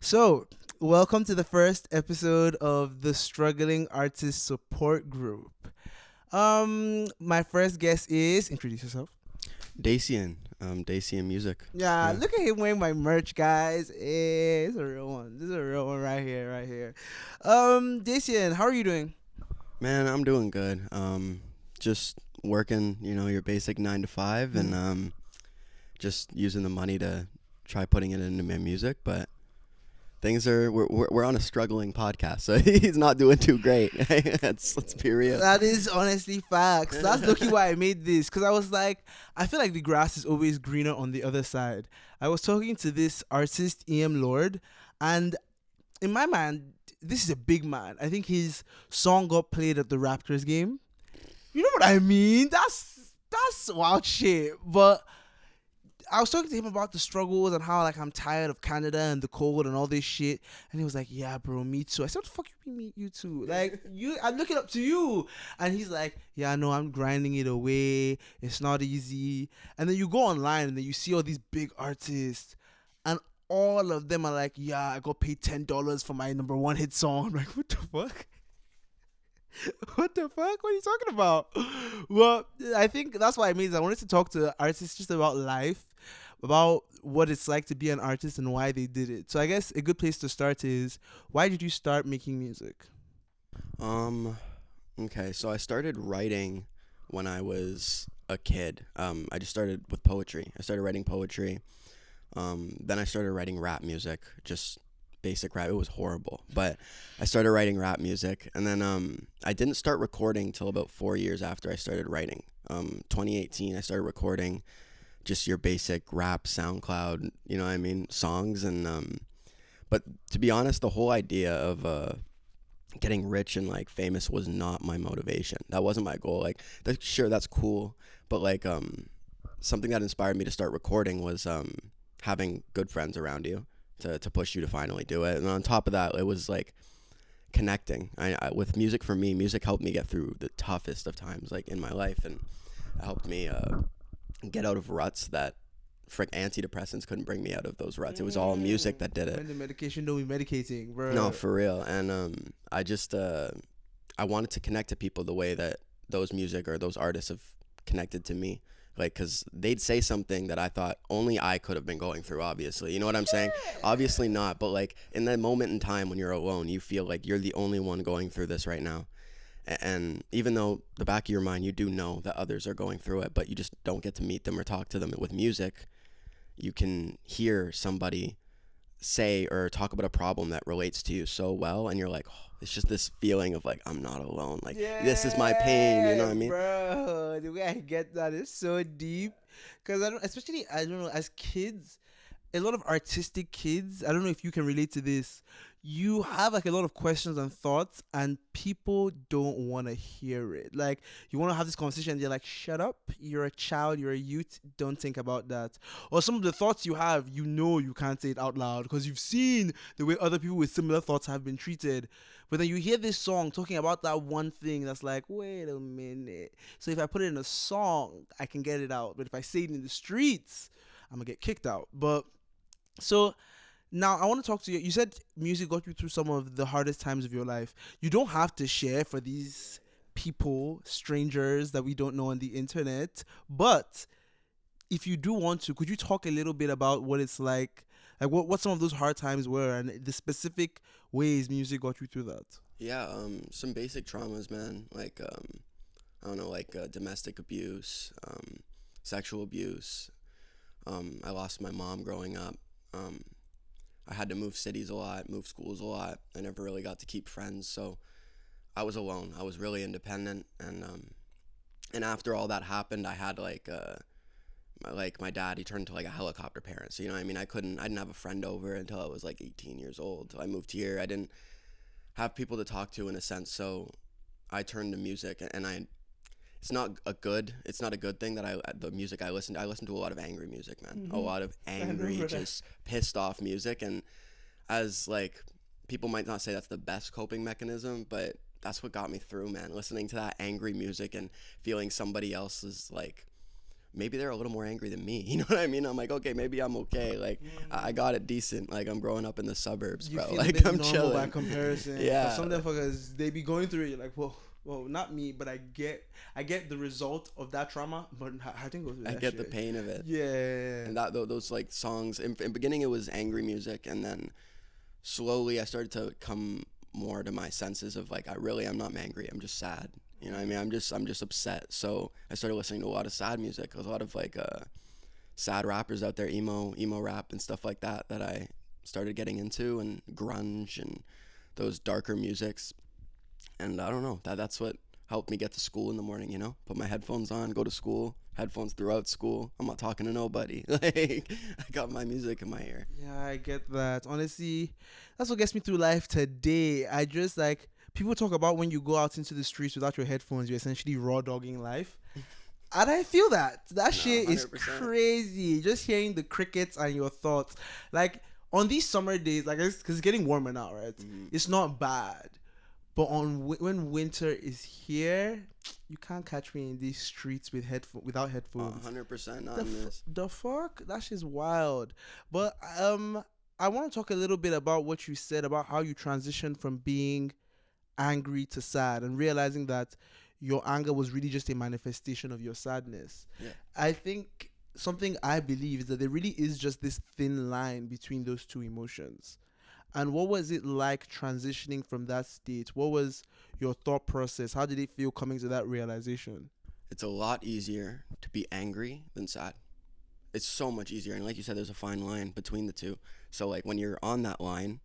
So, welcome to the first episode of the Struggling Artist Support Group. My first guest is introduce yourself. Dacien, Dacien Music. Yeah, Yeah. look at him wearing my merch, guys. Hey, it's a real one. This is a real one right here, right here. Dacien, how are you doing? Man, I'm doing good. Just working, your basic 9 to 5, and just using the money to try putting it into my music. But things are we're on a struggling podcast, so he's not doing too great. Let's be real. That is honestly facts. That's looking why I made this, because I was like, I feel like the grass is always greener on the other side. I was talking to this artist, EM Lord, and in my mind, this is a big man. I think his song got played at the Raptors game. You know what I mean? That's wild shit. But I was talking to him about the struggles and how like I'm tired of Canada and the cold and all this shit. And he was like, "Yeah, bro, me too." I said, "What the fuck you mean you too? Like I'm looking up to you." And he's like, "Yeah, no, I'm grinding it away. It's not easy." And then you go online and then you see all these big artists, and all of them are like, "Yeah, I got paid $10 for my number one hit song." I'm like, what the fuck? What the fuck? What are you talking about? Well, I think that's what I mean. I wanted to talk to artists just about life, about what it's like to be an artist and why they did it. So I guess a good place to start is, why did you start making music? Um, okay, so I started writing when I was a kid. I just started with poetry. I started writing poetry. Then I started writing rap music, just basic rap. It was horrible, but I started writing rap music, and then I didn't start recording till about 4 years after I started writing. 2018, I started recording just your basic rap SoundCloud, songs, and but to be honest, the whole idea of getting rich and like famous was not my motivation. That wasn't my goal. Like, sure, that's cool, but like something that inspired me to start recording was having good friends around you to push you to finally do it. And on top of that, it was like connecting. With music, for me, music helped me get through the toughest of times like in my life, and it helped me get out of ruts that antidepressants couldn't bring me out of those ruts. It was all music that did it. When the medication don't be medicating, bro. No, for real. And I just I wanted to connect to people the way that those music or those artists have connected to me. Like, because they'd say something that I thought only I could have been going through, obviously. You know what I'm saying? Obviously not. But, like, in that moment in time when you're alone, you feel like you're the only one going through this right now. And even though the back of your mind, you do know that others are going through it, but you just don't get to meet them or talk to them. With music, you can hear somebody say or talk about a problem that relates to you so well, and you're like, oh, it's just this feeling of like, I'm not alone, like, this is my pain, you know what I mean? Bro, the way I get that is so deep, because I don't know, as kids, a lot of artistic kids, I don't know if you can relate to this, you have like a lot of questions and thoughts, and people don't want to hear it. Like, you want to have this conversation, and they're like, shut up, you're a child, you're a youth, don't think about that. Or some of the thoughts you have, you can't say it out loud because you've seen the way other people with similar thoughts have been treated. But then you hear this song talking about that one thing that's like, wait a minute, so if I put it in a song, I can get it out, but if I say it in the streets, I'm gonna get kicked out. But so now I want to talk to you. You said music got you through some of the hardest times of your life. You don't have to share for these people, strangers that we don't know on the internet. But if you do want to, could you talk a little bit about what it's like what some of those hard times were and the specific ways music got you through that? Yeah, some basic traumas, man, like I don't know, like domestic abuse, sexual abuse. I lost my mom growing up. I had to move cities a lot, move schools a lot. I never really got to keep friends, so I was alone. I was really independent, and after all that happened, I had like my dad. He turned into like a helicopter parent. So you know what I mean. I didn't have a friend over until I was like 18 years old. Till I moved here, I didn't have people to talk to in a sense. So I turned to music, and it's not a good thing that the music I listen to a lot of angry music, man. A lot of angry, just pissed off music. And as like, people might not say that's the best coping mechanism, but that's what got me through, man. Listening to that angry music and feeling somebody else's like maybe they're a little more angry than me. You know what I mean? I'm like, okay, maybe I'm okay. Like, I got it decent. Like, I'm growing up in the suburbs, You bro. feel a Like, bit I'm normal chilling. by comparison. Yeah. But some motherfuckers, they be going through it. You're like, whoa, whoa, not me, but I get the result of that trauma, but I didn't go through I that get the shit. pain of it. Yeah. And those like songs, in beginning it was angry music, and then slowly I started to come more to my senses of like, I really am not angry. I'm just sad. You know what I mean? I'm just upset. So I started listening to a lot of sad music. There's a lot of like sad rappers out there, emo rap and stuff like that I started getting into, and grunge and those darker musics. And I don't know, that's what helped me get to school in the morning, you know? Put my headphones on, go to school, headphones throughout school. I'm not talking to nobody. Like, I got my music in my ear. Yeah, I get that. Honestly, that's what gets me through life today. I just like, people talk about when you go out into the streets without your headphones, you're essentially raw dogging life. And I feel that. That shit is 100%. crazy. Just hearing the crickets and your thoughts. Like, on these summer days, like, because it's getting warmer now, right? It's not bad. But when winter is here, you can't catch me in these streets without headphones. 100% not in this. The fuck? That shit's wild. But I want to talk a little bit about what you said about how you transitioned from being angry to sad and realizing that your anger was really just a manifestation of your sadness. Yeah. I think something I believe is that there really is just this thin line between those two emotions. And what was it like transitioning from that state? What was your thought process? How did it feel coming to that realization? It's a lot easier to be angry than sad. It's so much easier. And like you said, there's a fine line between the two. So like when you're on that line,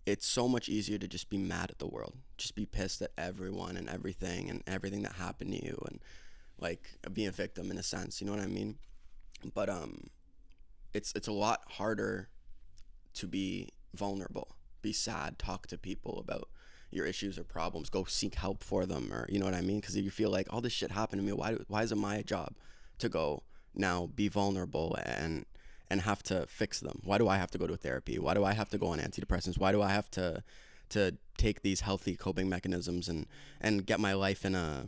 it's so much easier to just be mad at the world. Just be pissed at everyone and everything that happened to you, and like be a victim in a sense, you know what I mean? But it's a lot harder to be vulnerable, be sad, talk to people about your issues or problems, go seek help for them, or you know what I mean? Because you feel like all this shit happened to me, why is it my job to go now be vulnerable and have to fix them? Why do I have to go to therapy? Why do I have to go on antidepressants? Why do I have to take these healthy coping mechanisms and get my life in a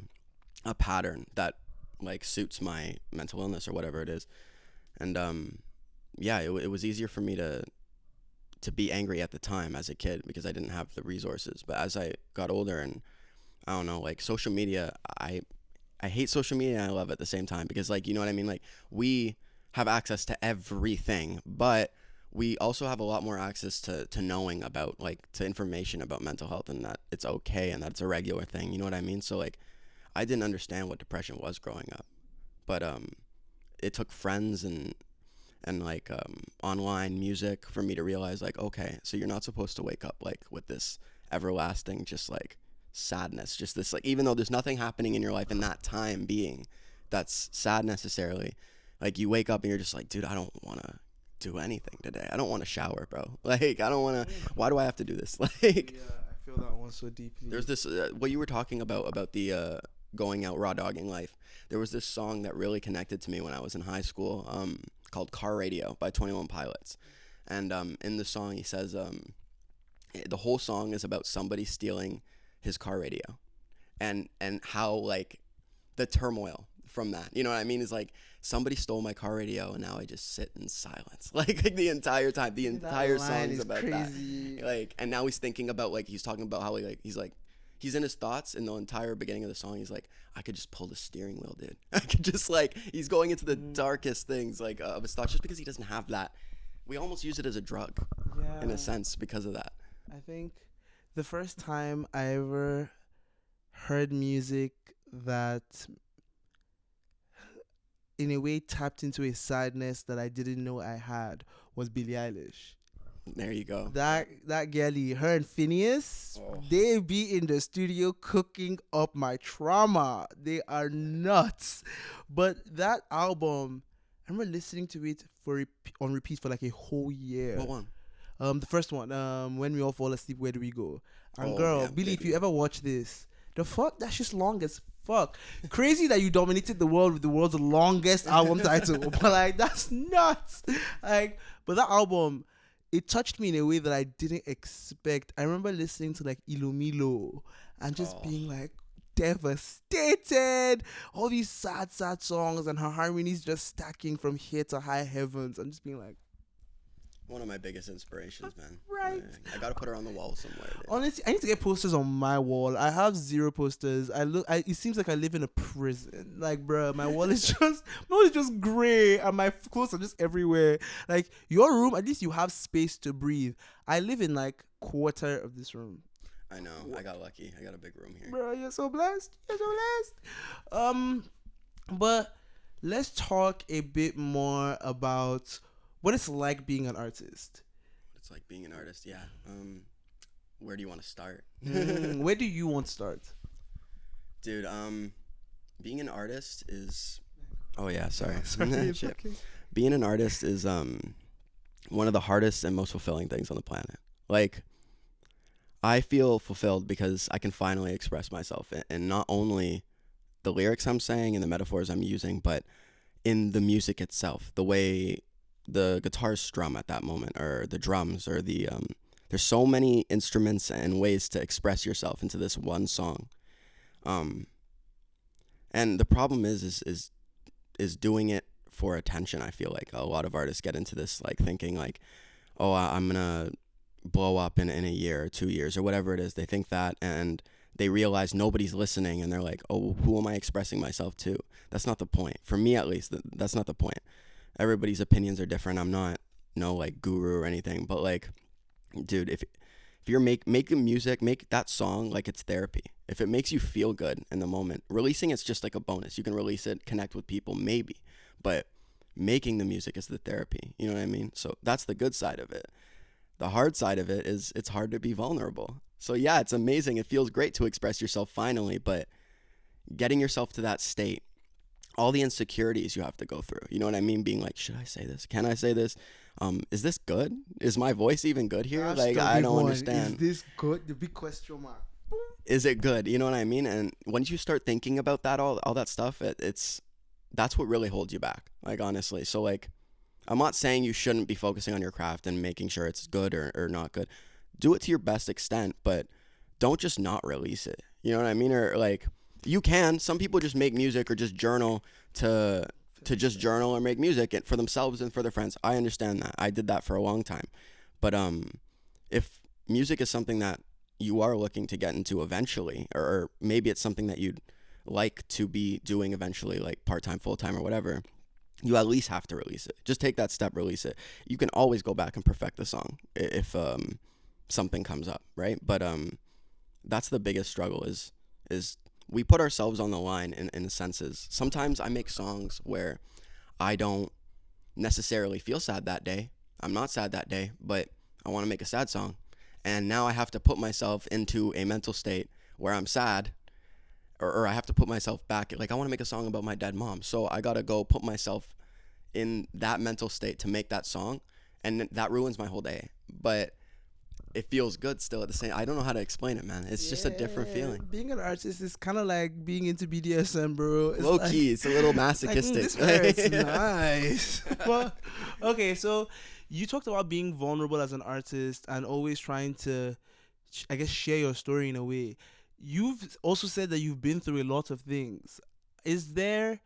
pattern that like suits my mental illness or whatever it is? And yeah, it was easier for me to be angry at the time as a kid because I didn't have the resources. But as I got older, and I don't know, like social media, I hate social media and I love it at the same time, because like, you know what I mean? Like, we have access to everything, but we also have a lot more access to knowing about, like, to information about mental health, and that it's okay and that it's a regular thing. You know what I mean? So like, I didn't understand what depression was growing up, but it took friends and like online music for me to realize, like, okay, so you're not supposed to wake up like with this everlasting just like sadness, just this, like, even though there's nothing happening in your life in that time being that's sad necessarily, like, you wake up and you're just like, dude, I don't want to do anything today. I don't want to shower, bro. Like, I don't want to, why do I have to do this? Like, Yeah, I feel that one so deeply. there's this what you were talking about the going out raw dogging life. There was this song that really connected to me when I was in high school, called Car Radio by 21 Pilots. And in the song he says, the whole song is about somebody stealing his car radio, and how, like, the turmoil from that, you know what I mean, is like, somebody stole my car radio and now I just sit in silence, like the entire time. The entire song is about crazy. That, like, and now he's thinking about, like, he's talking about how he's in his thoughts in the entire beginning of the song. He's like, I could just pull the steering wheel, dude. I could just, like, he's going into the darkest things, like, of his thoughts, just because he doesn't have that. We almost use it as a drug, in a sense, because of that. I think the first time I ever heard music that in a way tapped into a sadness that I didn't know I had was Billie Eilish. There you go. That girlie, her and Phineas, they be in the studio cooking up my trauma. They are nuts. But that album, I remember listening to it on repeat for like a whole year. What one? The first one, When We All Fall Asleep, Where Do We Go? And Oh, girl, yeah, Billy, if baby. you ever watch this, the fuck, that's just long as fuck. Crazy that you dominated the world with the world's longest album title, but like, that's nuts. Like, but that album, it touched me in a way that I didn't expect. I remember listening to like Ilomilo and just being like, devastated. All these sad, sad songs, and her harmonies just stacking from here to high heavens. I'm just being like, One of my biggest inspirations, man. right. I gotta put her on the wall somewhere. Dude. Honestly, I need to get posters on my wall. I have zero posters. It seems like I live in a prison. Like, bruh, my wall is just gray, and my clothes are just everywhere. Like, your room, at least you have space to breathe. I live in like quarter of this room. I know. I got lucky. I got a big room here. Bruh, you're so blessed. You're so blessed. But let's talk a bit more about what it's like being an artist. It's like being an artist, yeah. Where do you want to start? Where do you want to start? Dude, being an artist is... Oh, yeah, sorry. It's Shit. okay. Being an artist is one of the hardest and most fulfilling things on the planet. Like, I feel fulfilled because I can finally express myself in not only the lyrics I'm saying and the metaphors I'm using, but in the music itself, the way the guitars strum at that moment, or the drums, or the there's so many instruments and ways to express yourself into this one song. And the problem is doing it for attention. I feel like a lot of artists get into this, like, thinking like, oh, I'm gonna blow up in a year or 2 years or whatever it is. They think that, and they realize nobody's listening, and they're like, oh, who am I expressing myself to? That's not the point. For me, at least, that's not the point. Everybody's opinions are different. I'm not no like guru or anything, but like, dude, if you're making music, make that song like it's therapy. If it makes you feel good in the moment, releasing it's just like a bonus. You can release it, connect with people, maybe, but making the music is the therapy. You know what I mean? So that's the good side of it. The hard side of it is it's hard to be vulnerable. So yeah, it's amazing. It feels great to express yourself finally, but getting yourself to that state, all the insecurities you have to go through. You know what I mean? Being like, should I say this? Can I say this? Is this good? Is my voice even good here? That's like, the I big don't one. understand. Is this good? The big question mark. Is it good? You know what I mean? And once you start thinking about that, all that stuff, that's what really holds you back. Like, honestly. So like, I'm not saying you shouldn't be focusing on your craft and making sure it's good or not good. Do it to your best extent, but don't just not release it. You know what I mean? Or like, you can. Some people just make music or just journal to just journal or make music for themselves and for their friends. I understand that. I did that for a long time. But if music is something that you are looking to get into eventually, or maybe it's something that you'd like to be doing eventually, like part-time, full-time, or whatever, you at least have to release it. Just take that step, release it. You can always go back and perfect the song if something comes up, right? But that's the biggest struggle is we put ourselves on the line in the senses. Sometimes I make songs where I don't necessarily feel sad that day. I'm not sad that day, but I want to make a sad song. And now I have to put myself into a mental state where I'm sad, or I have to put myself back. Like, I want to make a song about my dead mom. So I got to go put myself in that mental state to make that song. And that ruins my whole day. But it feels good still at the same. I don't know how to explain it, man. It's just a different feeling. Being an artist is kind of like being into BDSM, bro. It's Low like, key, it's a little masochistic. Like, this hurts. Nice. Well, okay, so you talked about being vulnerable as an artist and always trying to, I guess, share your story in a way. You've also said that you've been through a lot of things. Is there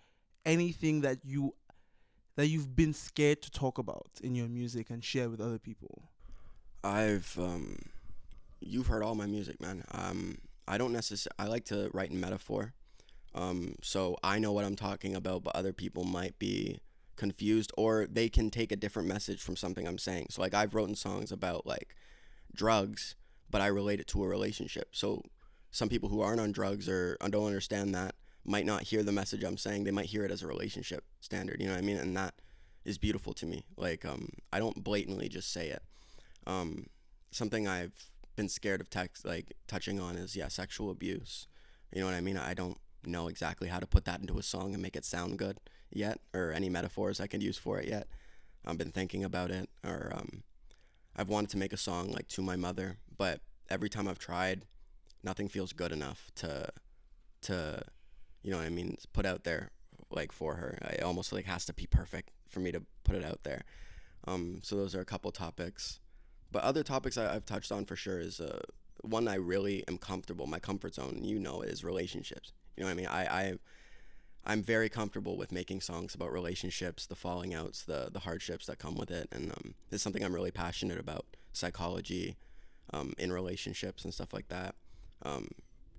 anything that you've been scared to talk about in your music and share with other people? You've heard all my music, man. I don't necessarily, I like to write in metaphor. So I know what I'm talking about, but other people might be confused, or they can take a different message from something I'm saying. So like, I've written songs about like drugs, but I relate it to a relationship. So some people who aren't on drugs or don't understand that might not hear the message I'm saying. They might hear it as a relationship standard, you know what I mean? And that is beautiful to me. Like, I don't blatantly just say it. Something I've been scared of touching on is sexual abuse. You know what I mean? I don't know exactly how to put that into a song and make it sound good yet, or any metaphors I can use for it yet. I've been thinking about it, or I've wanted to make a song like to my mother, but every time I've tried, nothing feels good enough to you know what I mean, put out there like for her. It almost like has to be perfect for me to put it out there. So those are a couple topics. But other topics I've touched on for sure is one I really am comfortable. My comfort zone, is relationships. You know what I mean? I'm very comfortable with making songs about relationships, the falling outs, the hardships that come with it, and it's something I'm really passionate about. Psychology, in relationships and stuff like that,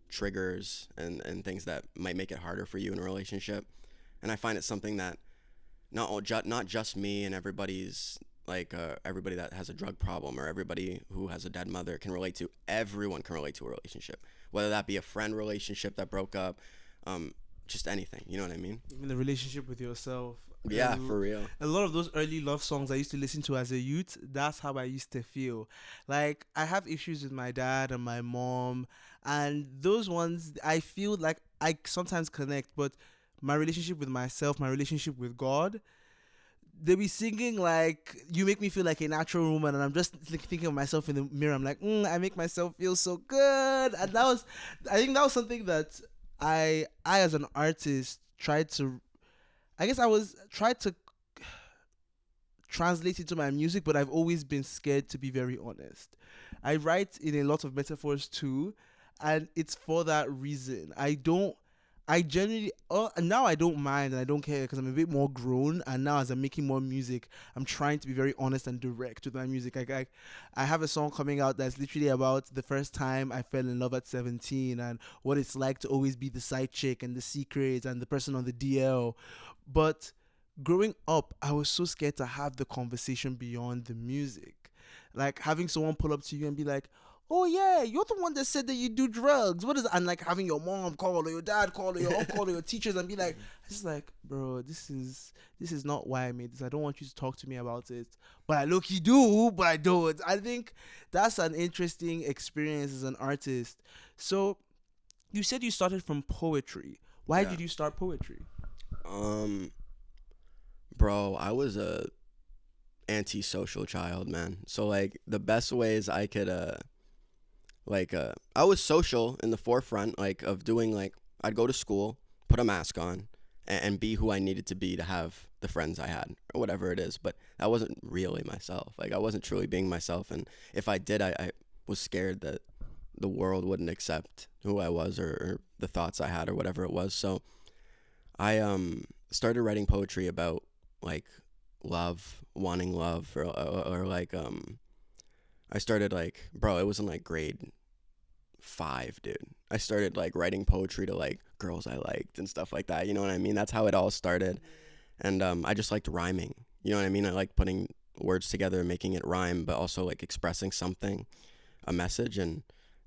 triggers and things that might make it harder for you in a relationship, and I find it something that not just me and everybody's like everybody that has a drug problem or everybody who has a dead mother can relate to. Everyone can relate to a relationship, whether that be a friend relationship that broke up, just anything. You know what I mean? Even the relationship with yourself. Yeah, for real. A lot of those early love songs I used to listen to as a youth, that's how I used to feel. Like, I have issues with my dad and my mom, and those ones, I feel like I sometimes connect, but my relationship with myself, my relationship with God, they be singing like "You make me feel like a natural woman," and I'm just thinking of myself in the mirror. I'm like, I make myself feel so good, and I think that was something that I as an artist tried to. I guess I was tried to translate into my music, but I've always been scared, to be very honest. I write in a lot of metaphors too, and it's for that reason. I generally, now I don't mind and I don't care because I'm a bit more grown. And now as I'm making more music, I'm trying to be very honest and direct with my music. I have a song coming out that's literally about the first time I fell in love at 17 and what it's like to always be the side chick and the secret and the person on the DL. But growing up, I was so scared to have the conversation beyond the music. Like having someone pull up to you and be like, "Oh yeah, you're the one that said that you do drugs. What is it?" And like having your mom call or your dad call or your uncle or your teachers and be like, just like, "Bro, this is not why I made this. I don't want you to talk to me about it." But I look, you do, but I don't. I think that's an interesting experience as an artist. So you said you started from poetry. Why Yeah. did you start poetry? Um, Bro, I was a antisocial child, man. So like the best ways I could I was social in the forefront, like of doing, like, I'd go to school, put a mask on, and be who I needed to be to have the friends I had or whatever it is. But I wasn't really myself. Like I wasn't truly being myself, and if I did, I was scared that the world wouldn't accept who I was, or the thoughts I had or whatever it was. So I started writing poetry about like love, wanting love, or like I started like, bro, it was in like grade 5, dude. I started like writing poetry to like girls I liked and stuff like that. You know what I mean? That's how it all started. And I just liked rhyming. You know what I mean? I like putting words together and making it rhyme, but also like expressing something, a message. And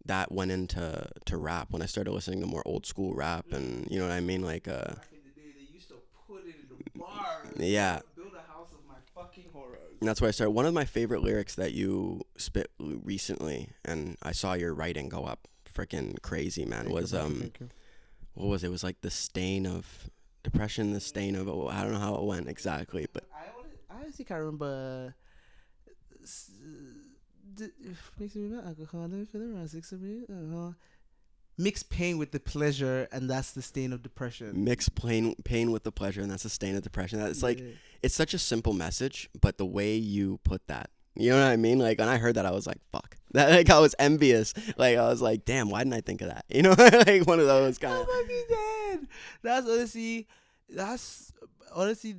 that went into rap when I started listening to more old school rap. And you know what I mean? Like, Back in the day, they used to put it in the bars. yeah. Build a house of my fucking horrors. And that's where I started. One of my favorite lyrics that you spit recently, and I saw your writing go up freaking crazy, man, was Thank you. what was it? It was like the stain of depression, the stain of, I don't know how it went exactly, but I honestly can't remember. Makes me remember alcohol. Let me feel around 6 of me. Mix pain with the pleasure, and that's the stain of depression. mix pain with the pleasure, and that's the stain of depression. It's like, Yeah. it's such a simple message, but the way you put that, you know what I mean? Like when I heard that, I was like, fuck. That, like I was envious. Like I was like, damn, why didn't I think of that? You know, like one of those kind of. I'm fucking dead. That's honestly,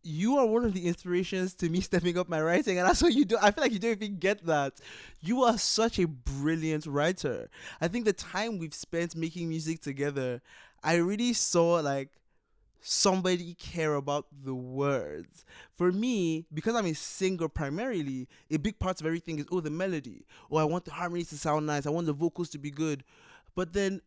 you are one of the inspirations to me stepping up my writing, and that's what you do. I feel like you don't even get that. You are such a brilliant writer. I think the time we've spent making music together, I really saw like somebody care about the words. For me, because I'm a singer primarily, a big part of everything is the melody. Oh, I want the harmonies to sound nice. I want the vocals to be good. But then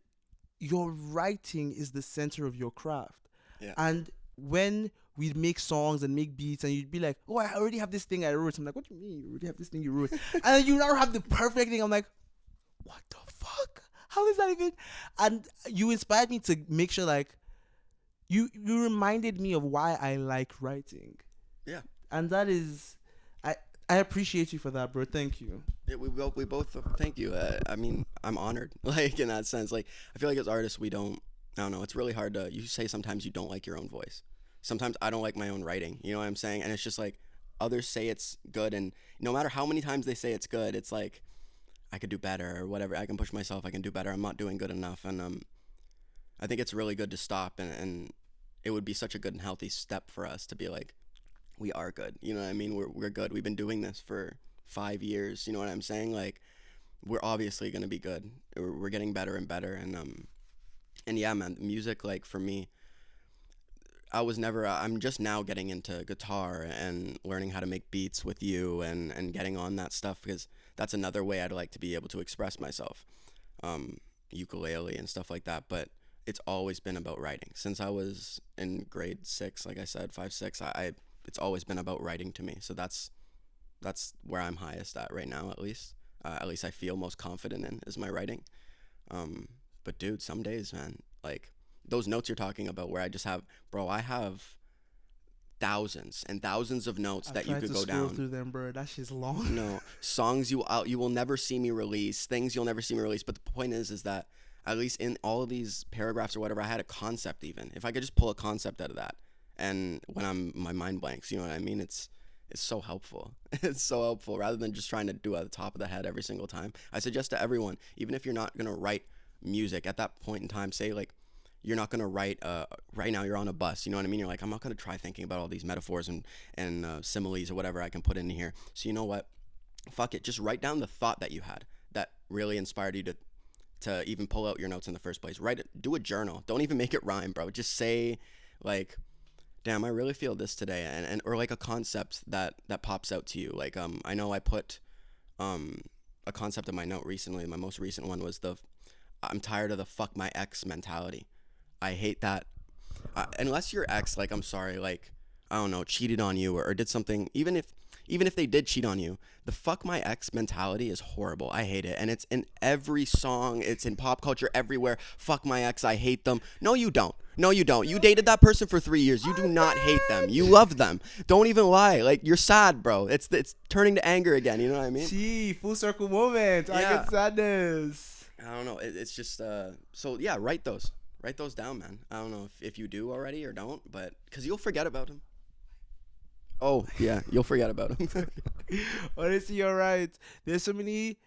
your writing is the center of your craft. Yeah. And when we'd make songs and make beats and you'd be like, "Oh, I already have this thing I wrote." I'm like, "What do you mean you already have this thing you wrote?" And then you now have the perfect thing. I'm like, "What the fuck? How is that even?" And you inspired me to make sure like you reminded me of why I like writing. Yeah. And that is I appreciate you for that, bro. Thank you. Yeah, we both thank you. I mean, I'm honored. Like in that sense, like I feel like as artists, we don't. I don't know. It's really hard to. You say sometimes you don't like your own voice. Sometimes I don't like my own writing. You know what I'm saying? And it's just like others say it's good, and no matter how many times they say it's good, it's like I could do better or whatever. I can push myself. I can do better. I'm not doing good enough. And I think it's really good to stop, and it would be such a good and healthy step for us to be like, we are good. You know what I mean? We're good. We've been doing this for 5 years. You know what I'm saying? Like, we're obviously gonna be good. We're getting better and better. And yeah, man, music, like, for me, I was never. I'm just now getting into guitar and learning how to make beats with you, and getting on that stuff, because that's another way I'd like to be able to express myself, um, ukulele and stuff like that. But it's always been about writing since I was in grade six. Like I said, 5, 6. I it's always been about writing to me. So that's where I'm highest at right now, at least. At least I feel most confident in is my writing. But dude, some days, man, like those notes you're talking about, where I just have, bro, I have thousands and thousands of notes I've that you tried could to go scroll down. through them, bro. That shit's long. No, songs you will never see me release, things you'll never see me release. But the point is that at least in all of these paragraphs or whatever, I had a concept. Even if I could just pull a concept out of that, and when my mind blanks, you know what I mean? It's so helpful. It's so helpful rather than just trying to do it at the top of the head every single time. I suggest to everyone, even if you're not gonna write music at that point in time, say like you're not gonna write. Right now you're on a bus. You know what I mean? You're like, I'm not gonna try thinking about all these metaphors and similes or whatever I can put in here. So you know what? Fuck it. Just write down the thought that you had that really inspired you to even pull out your notes in the first place. Write it. Do a journal. Don't even make it rhyme, bro. Just say like, damn, I really feel this today, and or like a concept that pops out to you. Like I know I put a concept in my note recently. My most recent one was I'm tired of the fuck my ex mentality. I hate that. Unless your ex, like, I'm sorry, like, I don't know, cheated on you, or did something. Even if they did cheat on you, the fuck my ex mentality is horrible. I hate it, and it's in every song. It's in pop culture everywhere. Fuck my ex. I hate them. No, you don't. No, you don't. You dated that person for 3 years. You do not hate them. You love them. Don't even lie. Like, you're sad, bro. It's turning to anger again. You know what I mean? Gee, full circle moment. I Yeah. get sadness. I don't know. It's just so yeah. Write those down, man. I don't know if you do already or don't, but because you'll forget about them. Oh yeah, you'll forget about them. Honestly, you're right. There's so many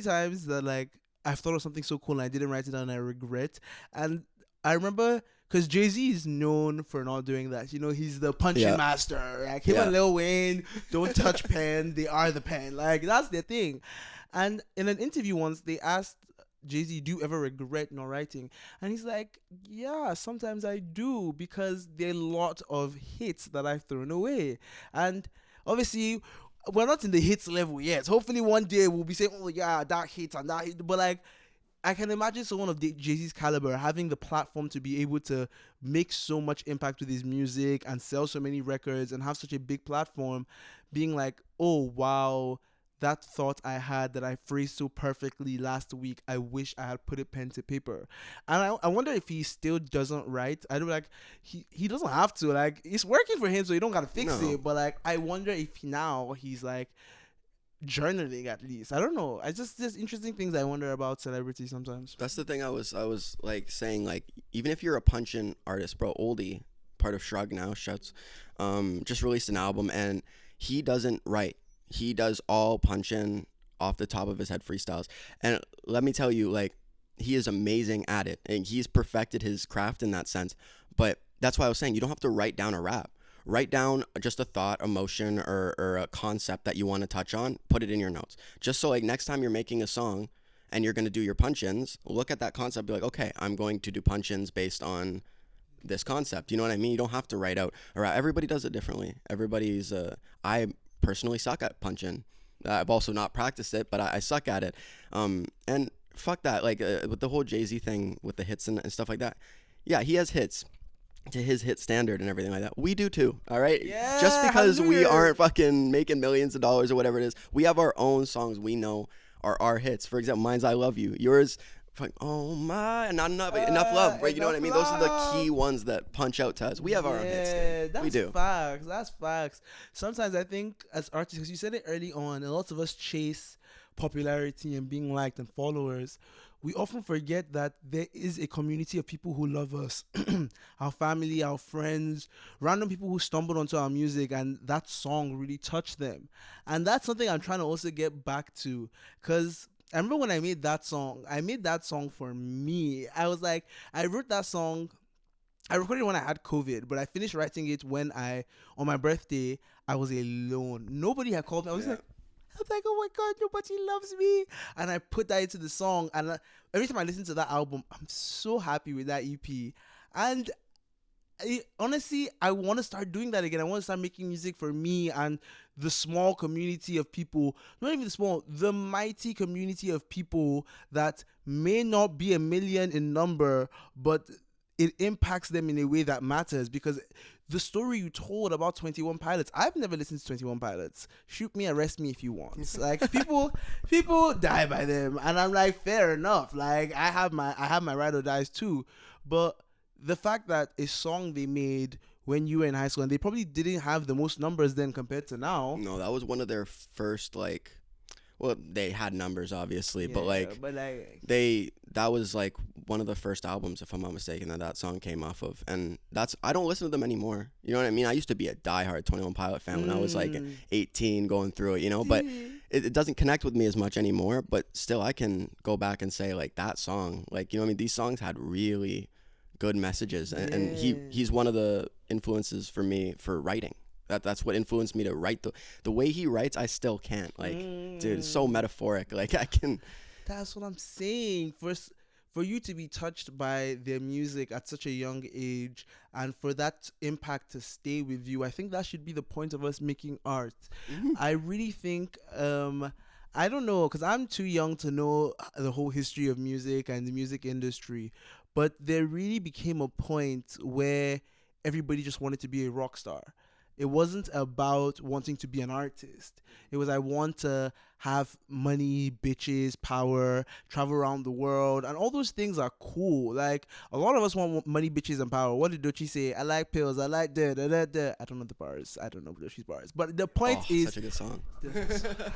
times that like I've thought of something so cool and I didn't write it down and I regret. And I remember because Jay-Z is known for not doing that. You know, he's the punching Yeah. master. Like him Yeah. and Lil Wayne don't touch pen. They are the pen. Like that's their thing. And in an interview once, they asked Jay-Z, do you ever regret not writing? And he's like, yeah, sometimes I do because there are a lot of hits that I've thrown away. And obviously, we're not in the hits level yet. Hopefully, one day we'll be saying, oh, yeah, that hit and that hit. But like, I can imagine someone of Jay-Z's caliber having the platform to be able to make so much impact with his music and sell so many records and have such a big platform, being like, oh, wow, that thought I had that I phrased so perfectly last week, I wish I had put it pen to paper. And I wonder if he still doesn't write. I don't like, he doesn't have to. Like, it's working for him, so you don't got to fix No. it. But like, I wonder if now he's like, journaling at least. I don't know. I just there's interesting things I wonder about celebrities sometimes. That's the thing. I was like saying, like, even if you're a punch-in artist, bro, Oldie, part of Shrug now, shouts, just released an album, and he doesn't write. He does all punch-in off the top of his head freestyles. And let me tell you, like, he is amazing at it, and he's perfected his craft in that sense. But that's why I was saying, you don't have to write down a rap. Write down just a thought, emotion, or a concept that you want to touch on. Put it in your notes. Just so, like, next time you're making a song and you're going to do your punch-ins, look at that concept, be like, okay, I'm going to do punch-ins based on this concept. You know what I mean? You don't have to write out. Or everybody does it differently. Everybody's, I personally suck at punch-in. I've also not practiced it, but I suck at it. And fuck that. Like, with the whole Jay-Z thing with the hits and stuff like that. Yeah, he has hits to his hit standard and everything like that. We do too, all right? Yeah, Just because we hallelujah. aren't fucking making millions of dollars or whatever it is, we have our own songs we know are our hits. For example, mine's I Love You. Yours, like, oh my, not enough love, right? You know what I mean? Those are the key ones that punch out to us. We have our own hits, dude. That's We do. facts. That's facts. Sometimes I think as artists, because you said it early on, and lots of us chase popularity and being liked and followers. We often forget that there is a community of people who love us, our family, our friends, random people who stumbled onto our music and that song really touched them. And that's something I'm trying to also get back to because I remember when I made that song for me. I was like, I wrote that song. I recorded it when I had COVID, but I finished writing it when on my birthday, I was alone. Nobody had called me. Yeah. I was like, oh my God, nobody loves me. And I put that into the song. And every time I listen to that album, I'm so happy with that EP. And honestly, I want to start doing that again. I want to start making music for me and the small community of people, not even the small, the mighty community of people that may not be a million in number, but it impacts them in a way that matters. Because the story you told about 21 Pilots, I've never listened to 21 Pilots. Shoot me, arrest me if you want. Like people die by them, and I'm like, fair enough. Like I have my ride or dies too, but the fact that a song they made when you were in high school, and they probably didn't have the most numbers then compared to now. No, that was one of their first like. Well, they had numbers obviously, but that was like one of the first albums, if I'm not mistaken, that song came off of, and I don't listen to them anymore. You know what I mean? I used to be a diehard 21 Pilot fan when I was like 18, going through it, but it doesn't connect with me as much anymore. But still, I can go back and say like that song, like what I mean. These songs had really good messages, and he's one of the influences for me for writing. That's what influenced me to write. The way he writes, I still can't. Like, dude, it's so metaphoric. Like, I can. That's what I'm saying. For you to be touched by their music at such a young age, and for that impact to stay with you, I think that should be the point of us making art. Mm-hmm. I really think. I don't know, because I'm too young to know the whole history of music and the music industry, but there really became a point where everybody just wanted to be a rock star. It wasn't about wanting to be an artist. It was, I want to have money, bitches, power, travel around the world, and all those things are cool. Like, a lot of us want money, bitches, and power. What did Doechii say? I like pills. I like da da da da. I don't know the bars. I don't know Doechii's bars. But the point is, such a good song.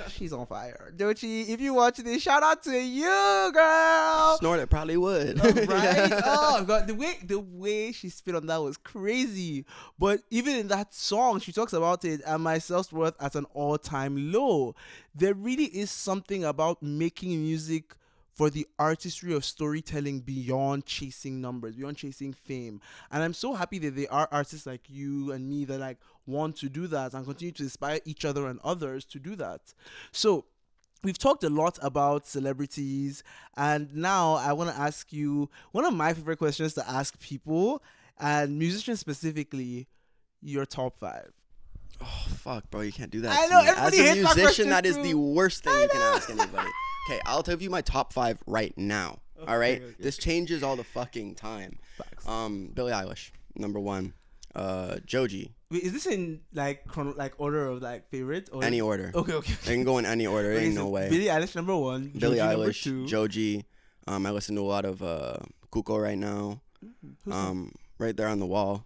She's on fire. Doechii, if you watch this, shout out to you, girl. Snort it probably would. Right? Oh God, the way she spit on that was crazy. But even in that song, she talks about it and my self-worth at an all-time low. There really is something about making music for the artistry of storytelling beyond chasing numbers, beyond chasing fame. And I'm so happy that there are artists like you and me that like want to do that and continue to inspire each other and others to do that. So we've talked a lot about celebrities, and now I want to ask you one of my favorite questions to ask people, and musicians specifically, your top 5. Oh fuck, bro! You can't do that. I know, everybody as a hates musician, that is too. the worst thing you can ask anybody. Okay, I'll tell you my top 5 right now. Okay, all right, okay. This changes all the fucking time. Facts. Billie Eilish, number 1. Joji. Wait, is this in like order of like favorite? Or any order. Okay. It can go in any order. There ain't no way. Billie Eilish number 1. Billie Eilish, Joji. I listen to a lot of Kuko right now. Right there on the wall.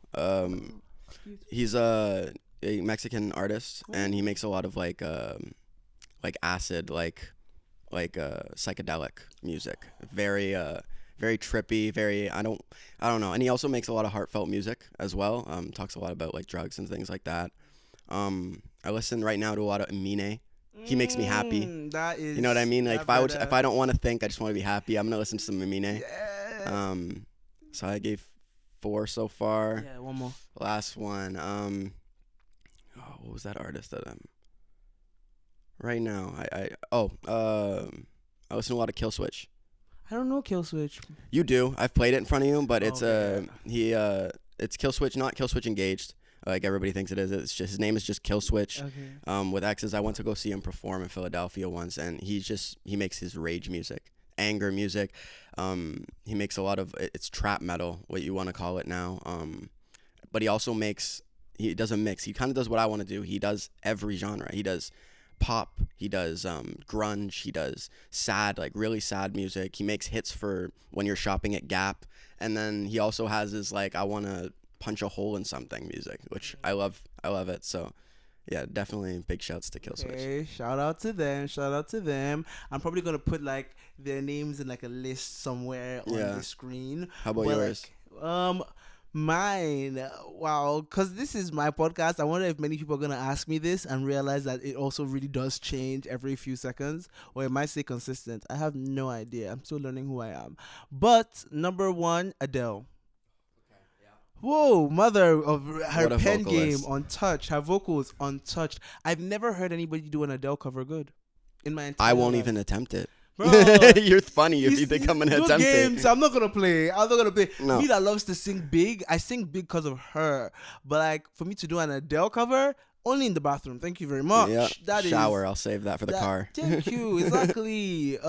He's a Mexican artist, and he makes a lot of like acid, like psychedelic music. Very trippy. Very I don't know. And he also makes a lot of heartfelt music as well. Talks a lot about like drugs and things like that. I listen right now to a lot of Emine. He makes me happy. That is, you know what I mean? Like if I don't want to think, I just want to be happy, I'm gonna listen to some Emine. Yeah. So I gave 4 so far. Yeah, one more. Last one. What was that artist that I'm right now? I listen to a lot of Kill Switch. I don't know Kill Switch. You do. I've played it in front of you, but it's it's Kill Switch, not Kill Switch Engaged. Like everybody thinks it is. It's just his name is just Kill Switch. Okay. With X's. I went to go see him perform in Philadelphia once, and he makes his rage music, anger music. He makes a lot of it's trap metal, what you want to call it now. But he does a mix. He kind of does what I want to do. He does every genre. He does pop. He does grunge. He does sad, like really sad music. He makes hits for when you're shopping at Gap. And then he also has his like I want to punch a hole in something music, which I love. I love it. So yeah, definitely big shouts to Kill Switch. Okay, shout out to them. I'm probably gonna put like their names in like a list somewhere on the screen. How about yours? Like, Mine, wow, because this is my podcast. I wonder if many people are gonna ask me this and realize that it also really does change every few seconds, or it might stay consistent. I have no idea. I'm still learning who I am. But number one, Adele. Whoa, mother of her What a pen game vocalist. untouched, her vocals untouched. I've never heard anybody do an Adele cover good in my I entire won't life. even attempt it. Bro, You're funny if you think I'm gonna those attempt games, it. I'm not gonna play. I'm not gonna play. No. Me that loves to sing big, I sing big because of her. But like for me to do an Adele cover, only in the bathroom. Thank you very much. Yeah. That is Shower. I'll save that for the that- car. Thank you. Exactly.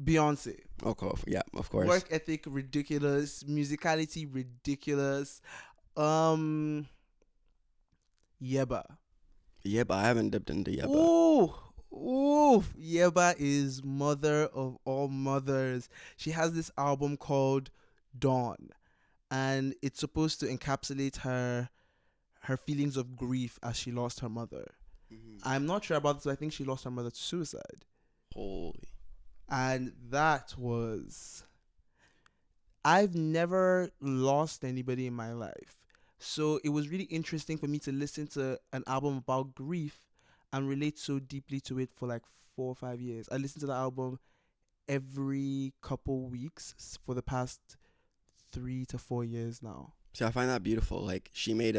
Beyonce. Okay. Yeah. Of course. Work ethic ridiculous. Musicality ridiculous. Yeba. Yeah, but I haven't dipped into Yeba. Ooh, Yeba is mother of all mothers. She has this album called Dawn, and it's supposed to encapsulate her feelings of grief as she lost her mother. I'm not sure about this, but I think she lost her mother to suicide. Holy. And that was, I've never lost anybody in my life. So it was really interesting for me to listen to an album about grief and relate so deeply to it for like 4 or 5 years. I listened to the album every couple weeks for the past 3 to 4 years now. See, I find that beautiful. Like she made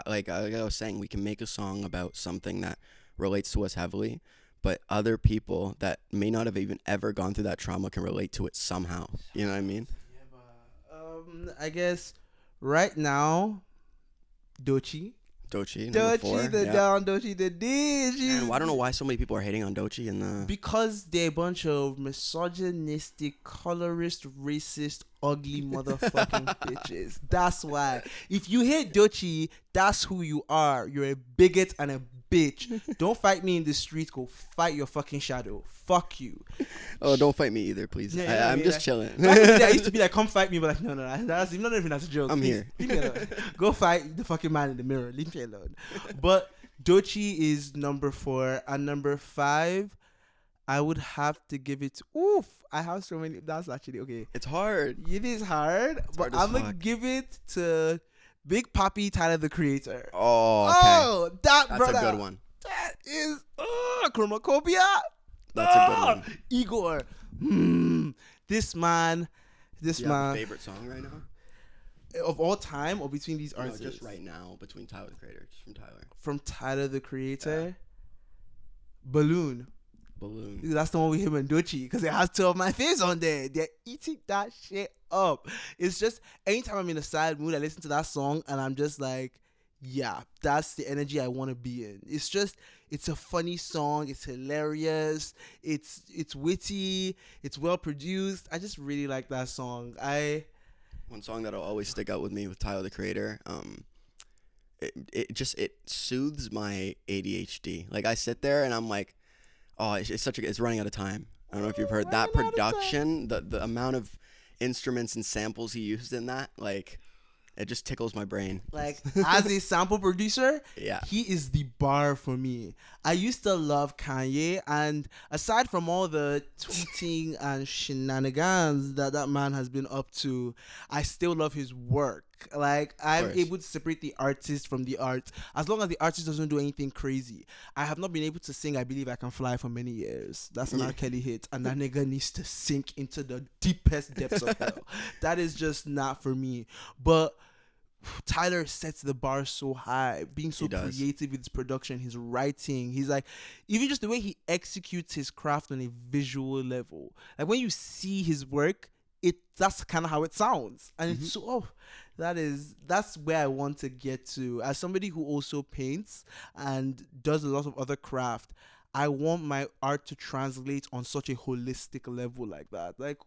like I was saying, we can make a song about something that relates to us heavily, but other people that may not have even ever gone through that trauma can relate to it somehow. You know what I mean? Yeah, but I guess right now, Doechii. Doechii, number 4. Doechii the Yeah. down, Doechii the D. And I don't know why so many people are hating on Doechii and the. Because they're a bunch of misogynistic, colorist, racist, ugly motherfucking bitches. That's why. If you hate Doechii, that's who you are. You're a bigot and a bitch. Don't fight me in the street. Go fight your fucking shadow. Fuck you. Oh, don't fight me either, please. Yeah, I'm yeah, just yeah. chilling. Back in the day, I used to be like, come fight me, but like, no, that's not even as a joke. I'm Please, here. leave me alone. Go fight the fucking man in the mirror. Leave me alone. But Doechii is number 4, and number 5, I would have to give it. Oof, I have so many. That's actually okay. It's hard. It is hard, but hard as I'm gonna fuck. give it to Big Papi, Tyler the Creator. Oh, okay. Oh, that That's brother. a good one. That is Chromacopia. That's a good one. Igor. This man. Do you have a favorite song right now? Of all time or between these No, artists? just right now between Tyler the Creator, just from Tyler. From Tyler the Creator. Balloon. Balloon. That's the one with him and Doechii because it has 2 of my faves on there. They're eating that shit up. It's just anytime I'm in a sad mood, I listen to that song and I'm just like, yeah, that's the energy I want to be in. It's a funny song. It's hilarious. It's witty. It's well produced. I just really like that song. One song that'll always stick out with me with Tyler the Creator. It soothes my ADHD. Like I sit there and I'm like, oh, it's running out of time. I don't know if you've heard that Running out of production, the amount of instruments and samples he used in that, like it just tickles my brain. Like, as a sample producer, Yeah. he is the bar for me. I used to love Kanye, and aside from all the tweeting and shenanigans that man has been up to, I still love his work. Like, I'm course. able to separate the artist from the art, as long as the artist doesn't do anything crazy. I have not been able to sing I Believe I Can Fly for many years. That's an Yeah. R. Kelly hit, and that nigga needs to sink into the deepest depths of hell. That is just not for me. But Tyler sets the bar so high, being so He does. creative with his production, his writing. He's like, even just the way he executes his craft on a visual level. Like when you see his work, that's kind of how it sounds, and it's so. That's where I want to get to. As somebody who also paints and does a lot of other craft, I want my art to translate on such a holistic level like that. Like,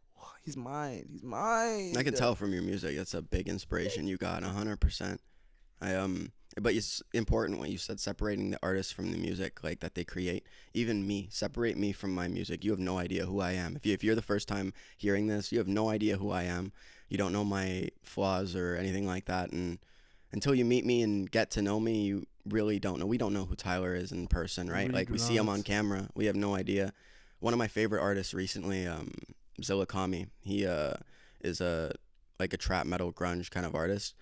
he's mine. He's mine. I can tell from your music that's a big inspiration you got, 100%. But it's important what you said, separating the artist from the music like that they create. Even me, separate me from my music. You have no idea who I am. If you're the first time hearing this, you have no idea who I am. You don't know my flaws or anything like that, and until you meet me and get to know me, you really don't know. We don't know who Tyler is in person, right? Really Like we do see him not. on camera, we have no idea. One of my favorite artists recently, Zilla Kami. He is a like a trap metal grunge kind of artist.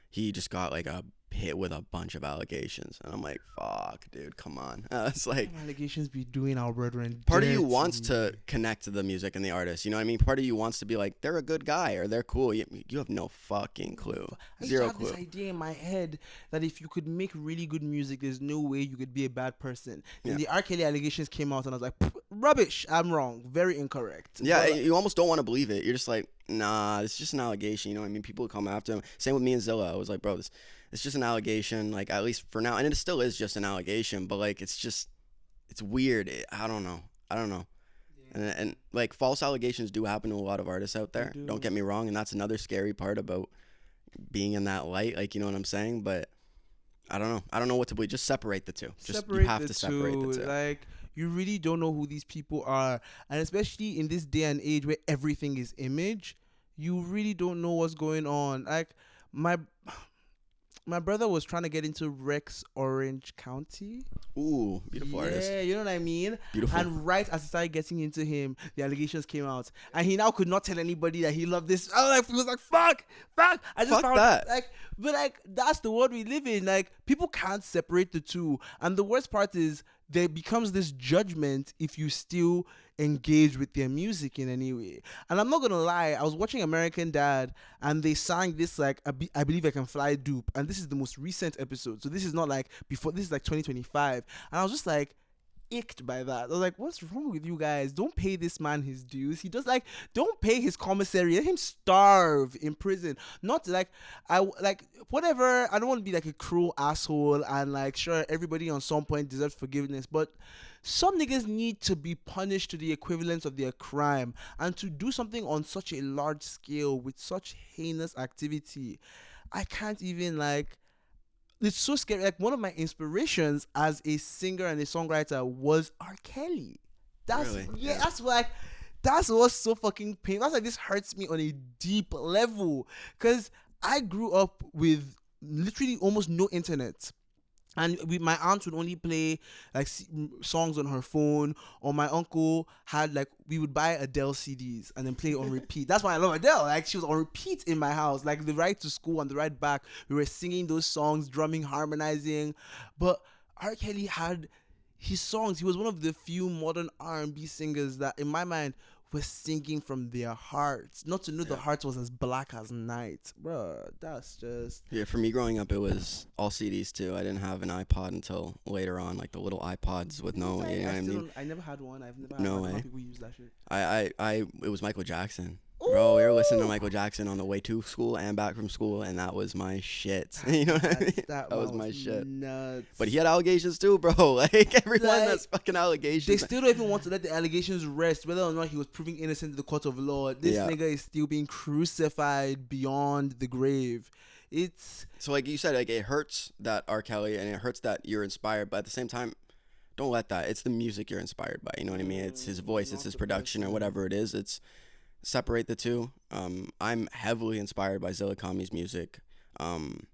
He just got like a hit with a bunch of allegations, and I'm like, fuck, dude, come on. It's like Allegations be doing our brethren part of dirty. you wants to connect to the music and the artist, you know what I mean? Part of you wants to be like, they're a good guy or they're cool. You have no fucking clue. I used to Zero have clue. this idea in my head that if you could make really good music, there's no way you could be a bad person. Yeah. And the R. Kelly allegations came out, and I was like, rubbish. I'm wrong. Very incorrect. Yeah, But, like, you almost don't want to believe it. You're just like, nah, it's just an allegation. You know what I mean? People come after him. Same with me and Zilla. I was like, bro, it's just an allegation. Like, at least for now. And it still is just an allegation. But, like, it's weird. I don't know. And like, false allegations do happen to a lot of artists out there. do. Don't get me wrong. And that's another scary part about being in that light. Like, you know what I'm saying? But I don't know. I don't know what to believe. Just separate the two. You have to separate the two. Like, you really don't know who these people are. And especially in this day and age where everything is image, you really don't know what's going on. Like, my brother was trying to get into Rex Orange County. Ooh, beautiful artist. Yeah, you know what I mean? Beautiful. And right as I started getting into him, the allegations came out. And he now could not tell anybody that he loved this. I was like, he was like, fuck. I just Fuck found that. like, but like, that's the world we live in. Like, people can't separate the two. And the worst part is there becomes this judgment if you still engage with their music in any way. And I'm not gonna lie, I was watching American Dad and they sang this like I Believe I Can Fly dupe, and this is the most recent episode, so this is not like before, this is like 2025, and I was just like icked by that. I was like, what's wrong with you guys? Don't pay this man his dues. He does, like, don't pay his commissary, let him starve in prison. Not like whatever. I don't want to be like a cruel asshole, and like, sure, everybody on some point deserves forgiveness, but some niggas need to be punished to the equivalent of their crime. And to do something on such a large scale with such heinous activity, I can't even, like, it's so scary. Like, one of my inspirations as a singer and a songwriter was R. Kelly. That's Really? yeah, Yeah. that's like, that's what's so fucking painful. That's like, this hurts me on a deep level, because I grew up with literally almost no internet. And my aunt would only play like songs on her phone, or my uncle had, like, we would buy Adele CDs and then play it on repeat. That's why I love Adele. Like, she was on repeat in my house. Like, the ride to school and the ride back, we were singing those songs, drumming, harmonizing. But R. Kelly had his songs. He was one of the few modern R&B singers that, in my mind, were singing from their hearts. Not to know the heart was as black as night. Bruh, that's just... Yeah, for me growing up, it was all CDs too. I didn't have an iPod until later on, like the little iPods with no, you know what I mean? I never had one. I've never had No one. How way. people use that shit. It was Michael Jackson. Bro, we were listening to Michael Jackson on the way to school and back from school, and that was my shit. You know what I mean? That was my shit. Nuts. But he had allegations too, bro. Like, everyone Like, has fucking They allegations. still don't even want to let the allegations rest, whether or not he was proven innocent in the court of law. This Yeah. nigga is still being crucified beyond the grave. It's... So like you said, like, it hurts that R. Kelly, and it hurts that you're inspired, but at the same time, don't let that. It's the music you're inspired by. You know what I mean? It's his voice, it's his production, or whatever it is. It's separate the two. I'm heavily inspired by Zilla Kami's music. I'm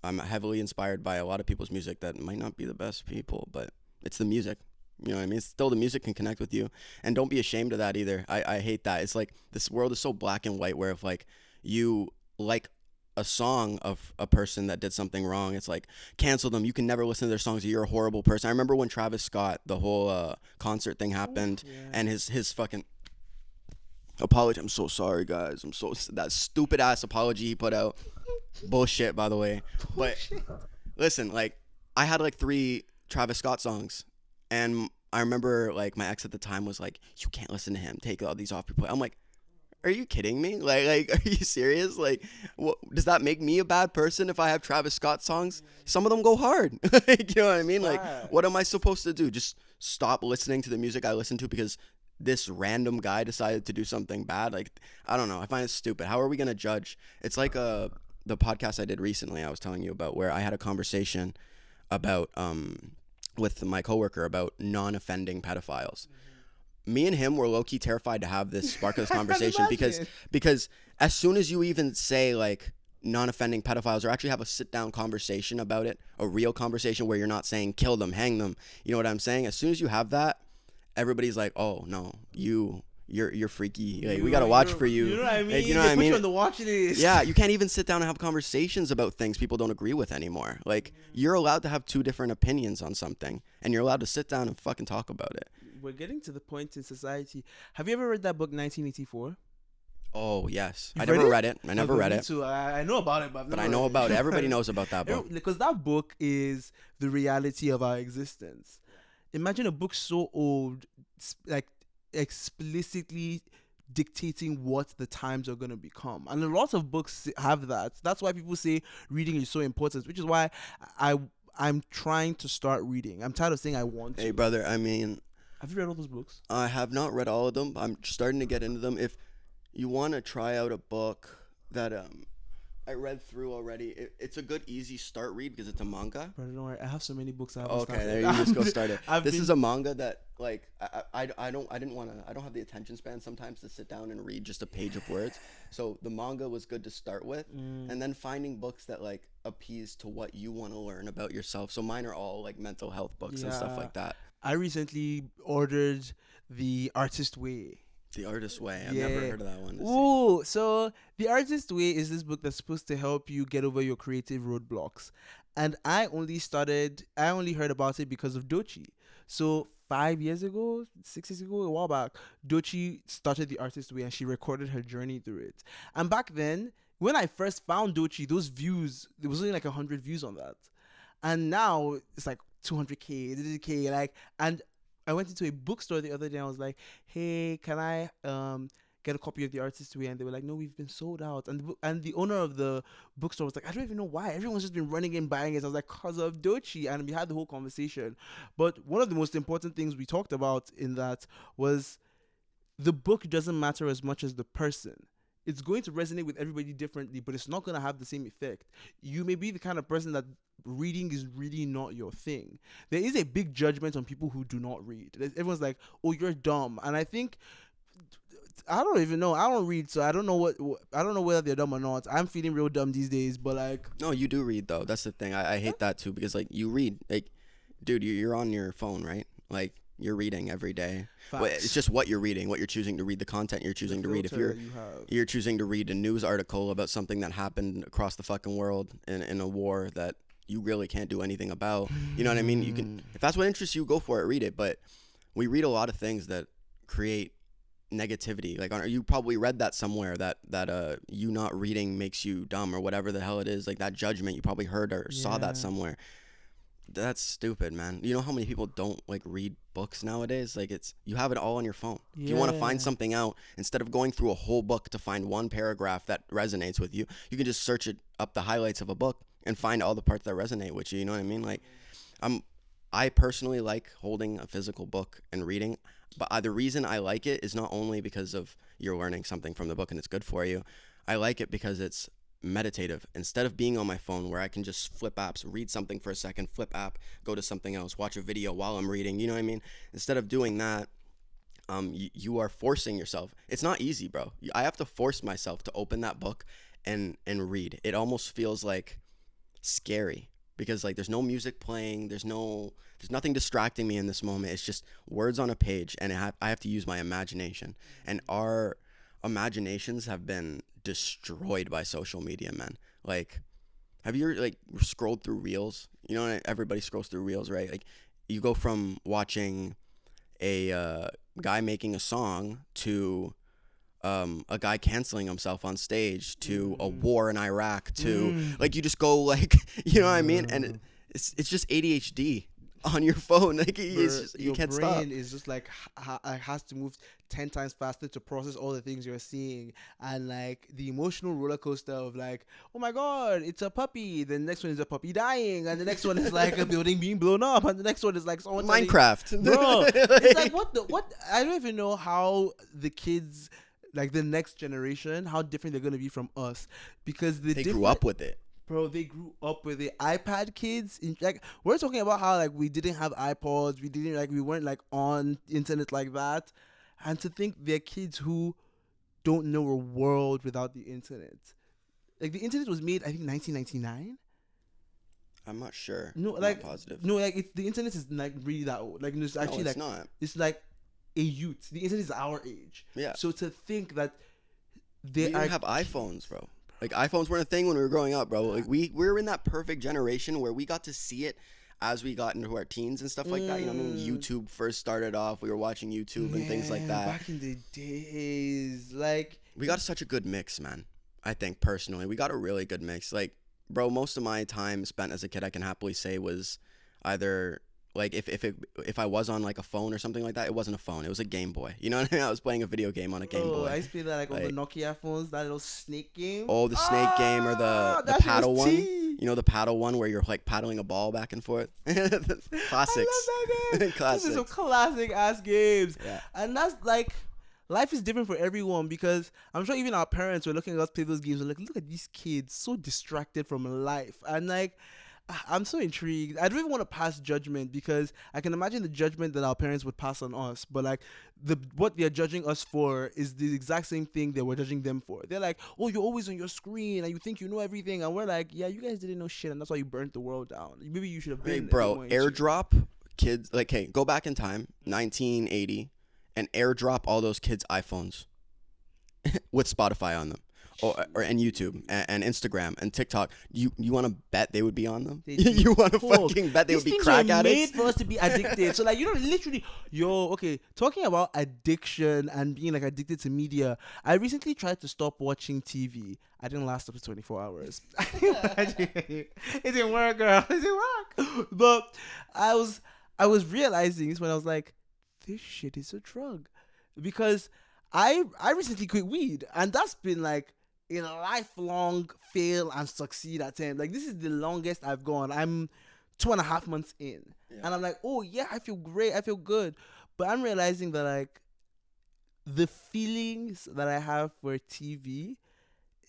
heavily inspired by a lot of people's music that might not be the best people, but it's the music. You know what I mean? It's still the music can connect with you, and don't be ashamed of that either. I hate that. It's like, this world is so black and white, where if, like, you like a song of a person that did something wrong, it's like, cancel them. You can never listen to their songs. You're a horrible person. I remember when Travis Scott, the whole concert thing happened, and his fucking apology. I'm so sorry, guys. That stupid ass apology he put out. Bullshit, by the way. But listen, like, I had like 3 Travis Scott songs, and I remember, like, my ex at the time was like, "You can't listen to him. Take all these off your play." I'm like, are you kidding me? Like, are you serious? Like, what, does that make me a bad person if I have Travis Scott songs? Some of them go hard. Like, you know what I mean? Like, what am I supposed to do? Just stop listening to the music I listen to because this random guy decided to do something bad? Like, I don't know. I find it stupid. How are we gonna judge? It's like the podcast I did recently, I was telling you about, where I had a conversation about with my coworker about non-offending pedophiles. Me and him were low-key terrified to have this spark of this conversation because as soon as you even say, like, non-offending pedophiles, or actually have a sit-down conversation about it, a real conversation where you're not saying kill them, hang them, you know what I'm saying? As soon as you have that, everybody's like, oh no, you you're freaky. Like, we gotta watch for you. You know what I mean? Like, you know what I Put mean? you on the watch list. Yeah, you can't even sit down and have conversations about things people don't agree with anymore. Like, you're allowed to have two different opinions on something, and you're allowed to sit down and fucking talk about it. We're getting to the point in society. Have you ever read that book 1984? Oh yes, You've I never read it? it. I never read Me it. too. I know about it, but I know about it. Everybody knows about that book. Because that book is the reality of our existence. Imagine a book so old, like explicitly dictating what the times are going to become. And a lot of books have that. That's why people say reading is so important, which is why I'm trying to start reading. I'm tired of saying I want to. Hey brother, I mean, have you read all those books? I have not read all of them. I'm starting to get into them. If you want to try out a book that I read through already, it's a good easy start read because it's a manga. Brother, don't worry, I have so many books I haven't Okay, started. there you just go start it. This is a manga that like I don't have the attention span sometimes to sit down and read just a page of words. So the manga was good to start with, and then finding books that like appease to what you want to learn about yourself. So mine are all like mental health books and stuff like that. I recently ordered The Artist Way. The Artist Way. I've never heard of that one. Ooh, so The Artist Way is this book that's supposed to help you get over your creative roadblocks. And I only heard about it because of Dochi. So 5 years ago, 6 years ago, a while back, Dochi started The Artist Way and she recorded her journey through it. And back then, when I first found Dochi, those views, there was only like 100 views on that. And now it's like 200K, 300K, like, and I went into a bookstore the other day and I was like, hey, can I get a copy of The Artist Way? And they were like, no, we've been sold out. And the owner of the bookstore was like, I don't even know why. Everyone's just been running and buying it. I was like, cause of Dochi. And we had the whole conversation. But one of the most important things we talked about in that was the book doesn't matter as much as the person. It's going to resonate with everybody differently, but it's not going to have the same effect. You may be the kind of person that reading is really not your thing. There is a big judgment on people who do not read. Everyone's like, oh, you're dumb. And I think, I don't even know. I don't read, so I don't know I don't know whether they're dumb or not. I'm feeling real dumb these days, but like. No, you do read though. That's the thing. I hate that too because like you read, like, dude, you're on your phone, right? Like, you're reading every day. It's just what you're reading, what you're choosing to read, the content you're choosing to read. If you're choosing to read a news article about something that happened across the fucking world in a war that you really can't do anything about, you know what I mean? You can, if that's what interests you, go for it, read it. But we read a lot of things that create negativity. Like, you probably read that somewhere that you not reading makes you dumb or whatever the hell it is. Like, that judgment, you probably heard or saw that somewhere. That's stupid, man. You know how many people don't like read books nowadays? Like, you have it all on your phone. If you want to find something out, instead of going through a whole book to find one paragraph that resonates with you, you can just search it up the highlights of a book and find all the parts that resonate with you. You know what I mean? Like, I personally like holding a physical book and reading, but the reason I like it is not only because of you're learning something from the book and it's good for you. I like it because it's meditative. Instead of being on my phone where I can just flip apps, read something for a second, flip app, go to something else, watch a video while I'm reading, you know what I mean? Instead of doing that, you are forcing yourself. It's not easy, bro. I have to force myself to open that book and read. It almost feels like scary because like there's no music playing, there's nothing distracting me in this moment. It's just words on a page, and I have to use my imagination. And our imaginations have been destroyed by social media, man. Like, have you ever like scrolled through reels? You know, everybody scrolls through reels, right? Like, you go from watching a guy making a song to a guy canceling himself on stage to a war in Iraq to like, you just go like, you know what I mean? And it's just ADHD on your phone. Like, you can't stop. Your brain is just like has to move 10 times faster to process all the things you're seeing, and like the emotional roller coaster of like, oh my god, it's a puppy, the next one is a puppy dying, and the next one is like a building being blown up, and the next one is like someone Minecraft. Bro, it's like what I don't even know how the kids, like the next generation, how different they're gonna be from us, because they grew up with it. Bro, they grew up with the iPad kids. Like, we're talking about how like we didn't have iPods, we weren't like on internet like that, and to think they're kids who don't know a world without the internet. Like, the internet was made, I think, 1999. I'm not sure. No, I'm like, not positive. no, like the internet is like really that old. Like, it's actually it's like not. it's like a youth. The internet is our age. Yeah. So to think that We they didn't have iPhones, bro. Like iPhones weren't a thing when we were growing up, bro. Like we were in that perfect generation where we got to see it as we got into our teens and stuff like that. You know what I mean? YouTube first started off. We were watching YouTube and things like that. Back in the days, like We got such a good mix, man. I think personally, we got a really good mix. Like, bro, most of my time spent as a kid, I can happily say, was either like if I was on like a phone or something like that, it wasn't a phone, it was a Game Boy. You know what I mean? I was playing a video game on a Game Boy. I used to play that like on the Nokia phones, that little snake game. Oh, the snake game or the paddle one. You know, the paddle one where you're like paddling a ball back and forth. Classics. I love that game. Classics. Those are some classic ass games. Yeah. And that's like, life is different for everyone, because I'm sure even our parents were looking at us play those games and like, look at these kids so distracted from life. And like, I'm so intrigued. I don't even want to pass judgment, because I can imagine the judgment that our parents would pass on us. But like, what they're judging us for is the exact same thing they were judging them for. They're like, oh, you're always on your screen and you think you know everything. And we're like, yeah, you guys didn't know shit, and that's why you burnt the world down. Maybe you should have been. Hey, bro, airdrop kids. Like, hey, go back in time, 1980, and airdrop all those kids' iPhones with Spotify on them. And YouTube and Instagram and TikTok. You want to bet they would be on them? You want to fucking bet they would be crack addicts? These things were made for us to be addicted. So like, you know, literally, okay, talking about addiction and being like addicted to media. I recently tried to stop watching TV. I didn't last up to 24 hours. It didn't work, girl. It didn't work. But I was realizing this when I was like, this shit is a drug, because I recently quit weed, and that's been like a lifelong fail and succeed attempt. Like, this is the longest I've gone. I'm 2.5 months in, and I'm like, oh yeah, I feel great, I feel good. But I'm realizing that like the feelings that I have for TV,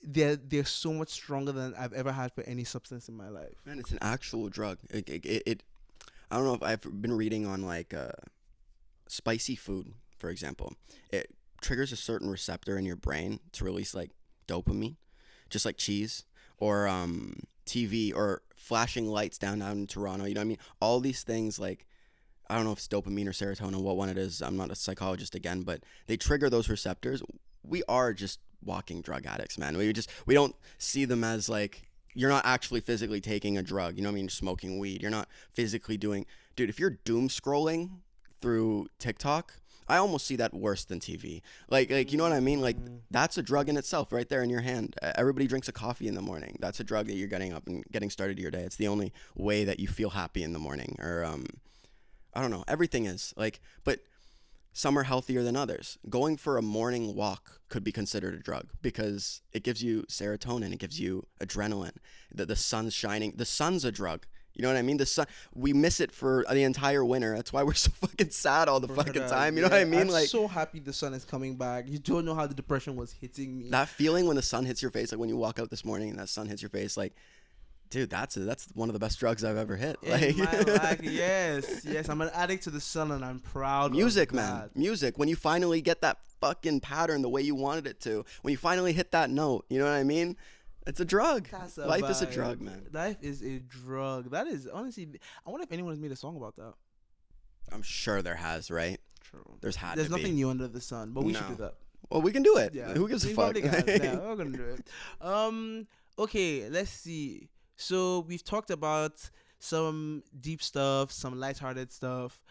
they're so much stronger than I've ever had for any substance in my life. Man, it's an actual drug. It I don't know if I've been reading on like spicy food, for example. It triggers a certain receptor in your brain to release like dopamine, just like cheese or TV or flashing lights downtown in Toronto. You know what I mean? All these things, like, I don't know if it's dopamine or serotonin, what one it is. I'm not a psychologist again, but they trigger those receptors. We are just walking drug addicts, man. We don't see them as like, you're not actually physically taking a drug. You know what I mean? You're smoking weed. You're not physically doing, dude, if you're doom scrolling through TikTok, I almost see that worse than TV. Like, you know what I mean? Like, that's a drug in itself right there in your hand. Everybody drinks a coffee in the morning. That's a drug that you're getting up and getting started your day. It's the only way that you feel happy in the morning. Or, I don't know. Everything is. Like, but some are healthier than others. Going for a morning walk could be considered a drug because it gives you serotonin. It gives you adrenaline. The sun's shining. The sun's a drug. You know what I mean? The sun, we miss it for the entire winter. That's why we're so fucking sad all the fucking time. You know what I mean? I'm like, so happy the sun is coming back. You don't know how the depression was hitting me. That feeling when the sun hits your face, like when you walk out this morning and that sun hits your face, like, dude, that's one of the best drugs I've ever hit. Like, in my life, yes. I'm an addict to the sun, and I'm proud. Music, of man, that. music. When you finally get that fucking pattern the way you wanted it to, when you finally hit that note, you know what I mean? It's a drug. Life is a drug, man. Life is a drug. That is, honestly, I wonder if anyone has made a song about that. I'm sure there has, right? True. There's nothing new under the sun, but we should do that. Well, we can do it. Yeah. Who gives a fuck? Yeah, we're gonna do it. Okay, let's see. So we've talked about some deep stuff, some lighthearted stuff.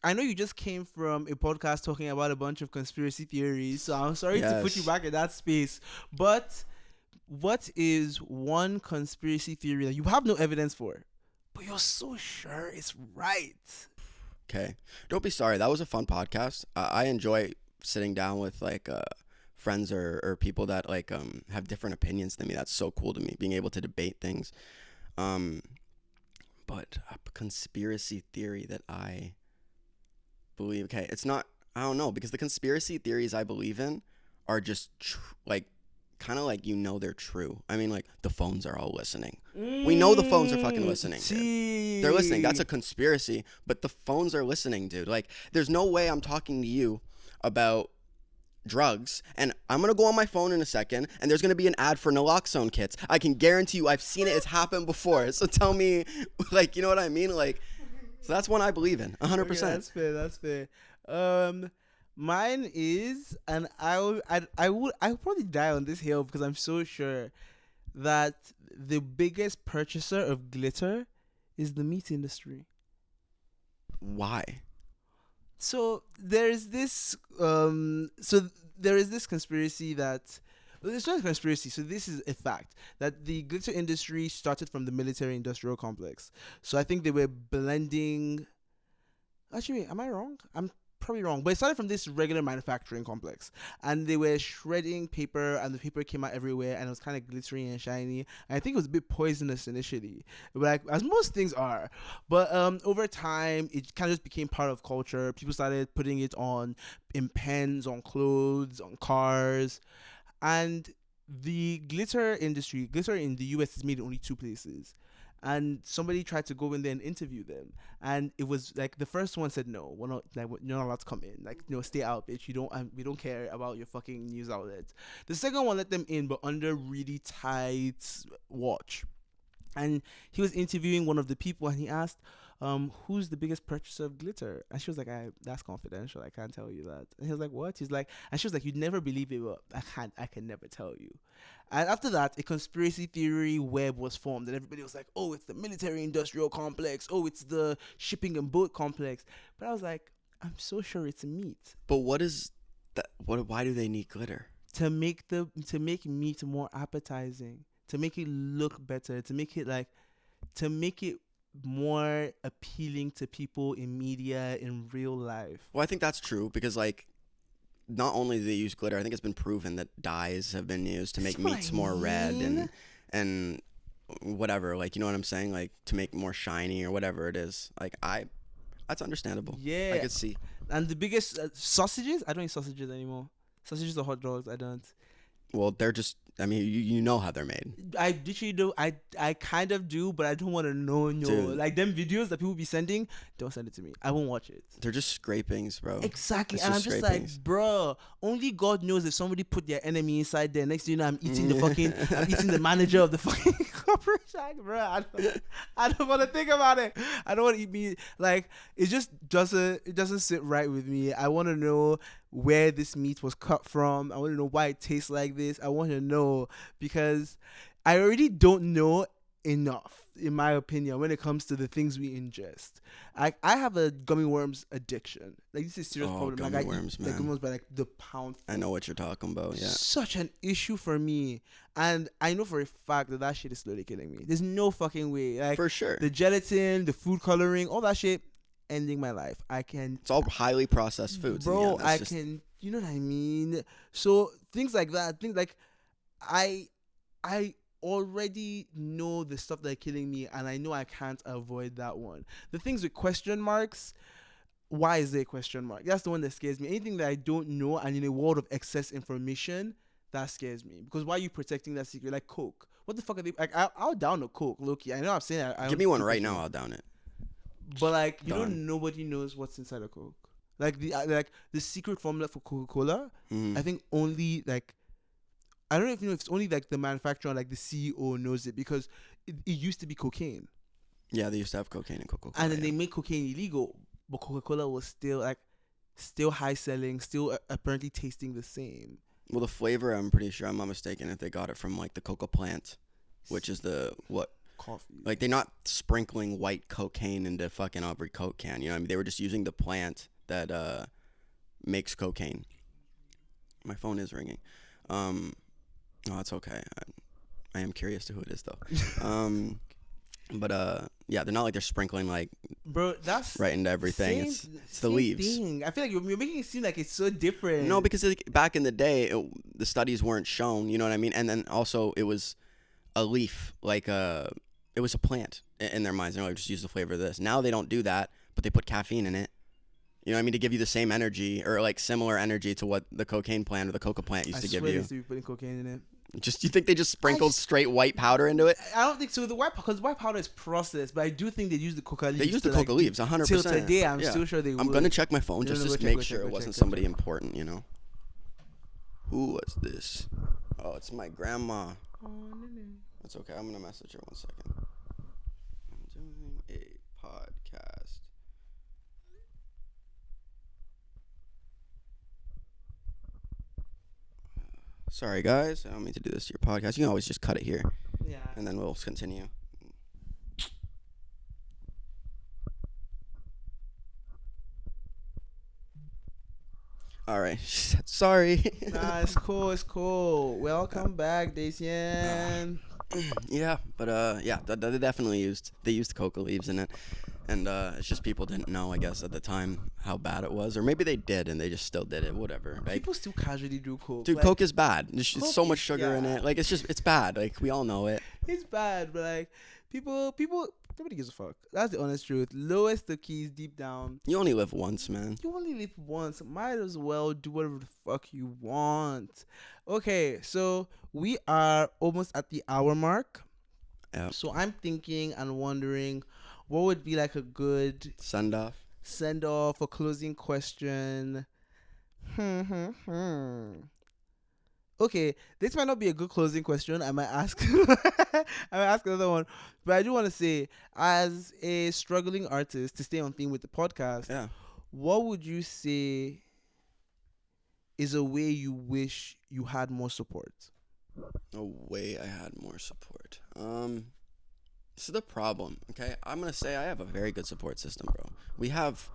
I know you just came from a podcast talking about a bunch of conspiracy theories, so I'm sorry to put you back in that space, but what is one conspiracy theory that you have no evidence for, but you're so sure it's right? Okay. Don't be sorry. That was a fun podcast. I enjoy sitting down with like friends or people that like have different opinions than me. That's so cool to me, being able to debate things. But a conspiracy theory that I believe, okay, it's not, I don't know, because the conspiracy theories I believe in are just like kind of like, you know, they're true. I mean, like, the phones are all listening. We know the phones are fucking listening, dude. They're listening. That's a conspiracy, but the phones are listening, dude. Like, there's no way I'm talking to you about drugs and I'm gonna go on my phone in a second and there's gonna be an ad for naloxone kits. I can guarantee you, I've seen it. It's happened before. So tell me, like, you know what I mean? Like, so that's one I believe in 100%. Okay, that's fair. Um, Mine is, and I would probably die on this hill because I'm so sure that the biggest purchaser of glitter is the meat industry. Why? So there's this so there is this conspiracy that, well, it's not a conspiracy, so this is a fact that the glitter industry started from the military industrial complex. So I think they were blending. Actually, wait, am I wrong? I'm probably wrong, but it started from this regular manufacturing complex, and they were shredding paper, and the paper came out everywhere, and it was kind of glittery and shiny. And I think it was a bit poisonous initially, like as most things are. But over time, it kind of just became part of culture. People started putting it on in pens, on clothes, on cars, and the glitter in the US is made in only two places. And somebody tried to go in there and interview them, and it was like the first one said, "No, we're not. Like, you're not allowed to come in. Like, no, stay out, bitch. You don't. We don't care about your fucking news outlets." The second one let them in, but under really tight watch. And he was interviewing one of the people, and he asked, who's the biggest purchaser of glitter? And she was like, that's confidential, I can't tell you that. And he was like, what? He's like, and she was like, you'd never believe it, but I can never tell you. And after that, a conspiracy theory web was formed, and everybody was like, oh, it's the military industrial complex, oh, it's the shipping and boat complex. But I was like, I'm so sure it's meat. But what is that? Why do they need glitter? To make meat more appetizing, to make it look better, to make it more appealing to people in media, in real life. Well, I think that's true because like not only do they use glitter, I think it's been proven that dyes have been used to make That's what meats I more red mean. and whatever. Like, you know what I'm saying? Like to make more shiny or whatever it is. Like that's understandable. Yeah. I could see. And the biggest sausages, I don't eat sausages anymore. Sausages or hot dogs, I don't. Well, they're just. I mean, you know how they're made. I literally do. I kind of do, but I don't want to know. No, Dude. like them videos that people be sending. Don't send it to me. I won't watch it. They're just scrapings, bro. Exactly, It's and I'm just just scrapings. like, bro. Only God knows if somebody put their enemy inside there. Next thing you know, I'm eating I'm eating the manager of the fucking corporation, bro. I don't want to think about it. I don't want to eat meat. Like it doesn't sit right with me. I want to know where this meat was cut from. I want to know why it tastes like this. I want to know because I already don't know enough, in my opinion, when it comes to the things we ingest. I have a gummy worms addiction. Like, this is a serious problem. Gummy Like, worms, I eat, like, man. gummy worms by like the pound. I know what you're talking about. Yeah. Such an issue for me, and I know for a fact that shit is slowly killing me. There's no fucking way. Like, For sure. the gelatin, the food coloring, all that shit, ending my life. I can. It's all highly processed foods. in the Bro, end. That's I just- can. You know what I mean? So things like that. Things like, I already know the stuff that are killing me, and I know I can't avoid that one. The things with question marks, why is there a question mark? That's the one that scares me. Anything that I don't know, and in a world of excess information, that scares me. Because why are you protecting that secret? Like Coke. What the fuck are they? Like, I'll down a Coke, Loki. I know I'm saying I Give me one right now. I'll down it. but like, Done. nobody knows what's inside a Coke. Like the secret formula for Coca-Cola, Mhm. I think only like, I don't know if you know if it's only like the manufacturer, like the CEO knows it, because it used to be cocaine, Yeah, they used to have cocaine in Coca-Cola. and then they made cocaine illegal, but Coca-Cola was still high selling, still apparently tasting the same. Well, the flavor, I'm pretty sure, I'm not mistaken, if they got it from like the coca plant, which is Coffee. like they're not sprinkling white cocaine into fucking every Coke can. You know what I mean? They were just using the plant that makes cocaine. My phone is ringing. No, that's okay. I am curious to who it is though. But yeah, they're not like they're sprinkling like Bro, that's right into everything. It's the same leaves. thing. I feel like you're making it seem like it's so different. No, because like, back in the day, the studies weren't shown. You know what I mean? And then also it was a leaf, like it was a plant in their minds. They're like, just use the flavor of this. Now they don't do that, but they put caffeine in it. You know what I mean? To give you the same energy or like similar energy to what the cocaine plant or the coca plant used to give They you. used to be putting cocaine in it. Just you think they just sprinkled straight white powder into it? I don't think so. Because white powder is processed, but I do think they use the coca leaves. They use the coca leaves, 100%. Till today, I'm Yeah. still sure they would. I'm gonna check my phone No, just no, to go check, make go sure check, it go wasn't check, go somebody check. important. You know. Who was this? Oh, it's my grandma. Oh, no. That's okay. I'm gonna message her 1 second. I'm doing a podcast. Sorry, guys. I don't mean to do this to your podcast. You can always just cut it here, Yeah. and then we'll continue. All right. Sorry. Nah, it's cool. It's cool. Uh, Welcome back, uh, Dacien. yeah, but yeah, they definitely used coca leaves in it, and it's just people didn't know, I guess, at the time how bad it was, or maybe they did and they just still did it. Whatever. Like, People still casually do coke. dude, Like, coke is bad. There's just coke so much is sugar in it. Like, it's bad. Like, we all know it. it's bad, but like people, nobody gives a fuck. That's the honest truth. Lowest the keys deep down. You only live once, man. You only live once. Might as well do whatever the fuck you want. Okay, so we are almost at the hour mark. Yeah. So I'm thinking and wondering what would be like a good Send off. send off or closing question. Okay, this might not be a good closing question. I might ask I might ask another one. But I do want to say, as a struggling artist, to stay on theme with the podcast, Yeah. what would you say is a way you wish you had more support? A way I had more support. This is the problem. Okay, I'm gonna say I have a very good support system, bro. We have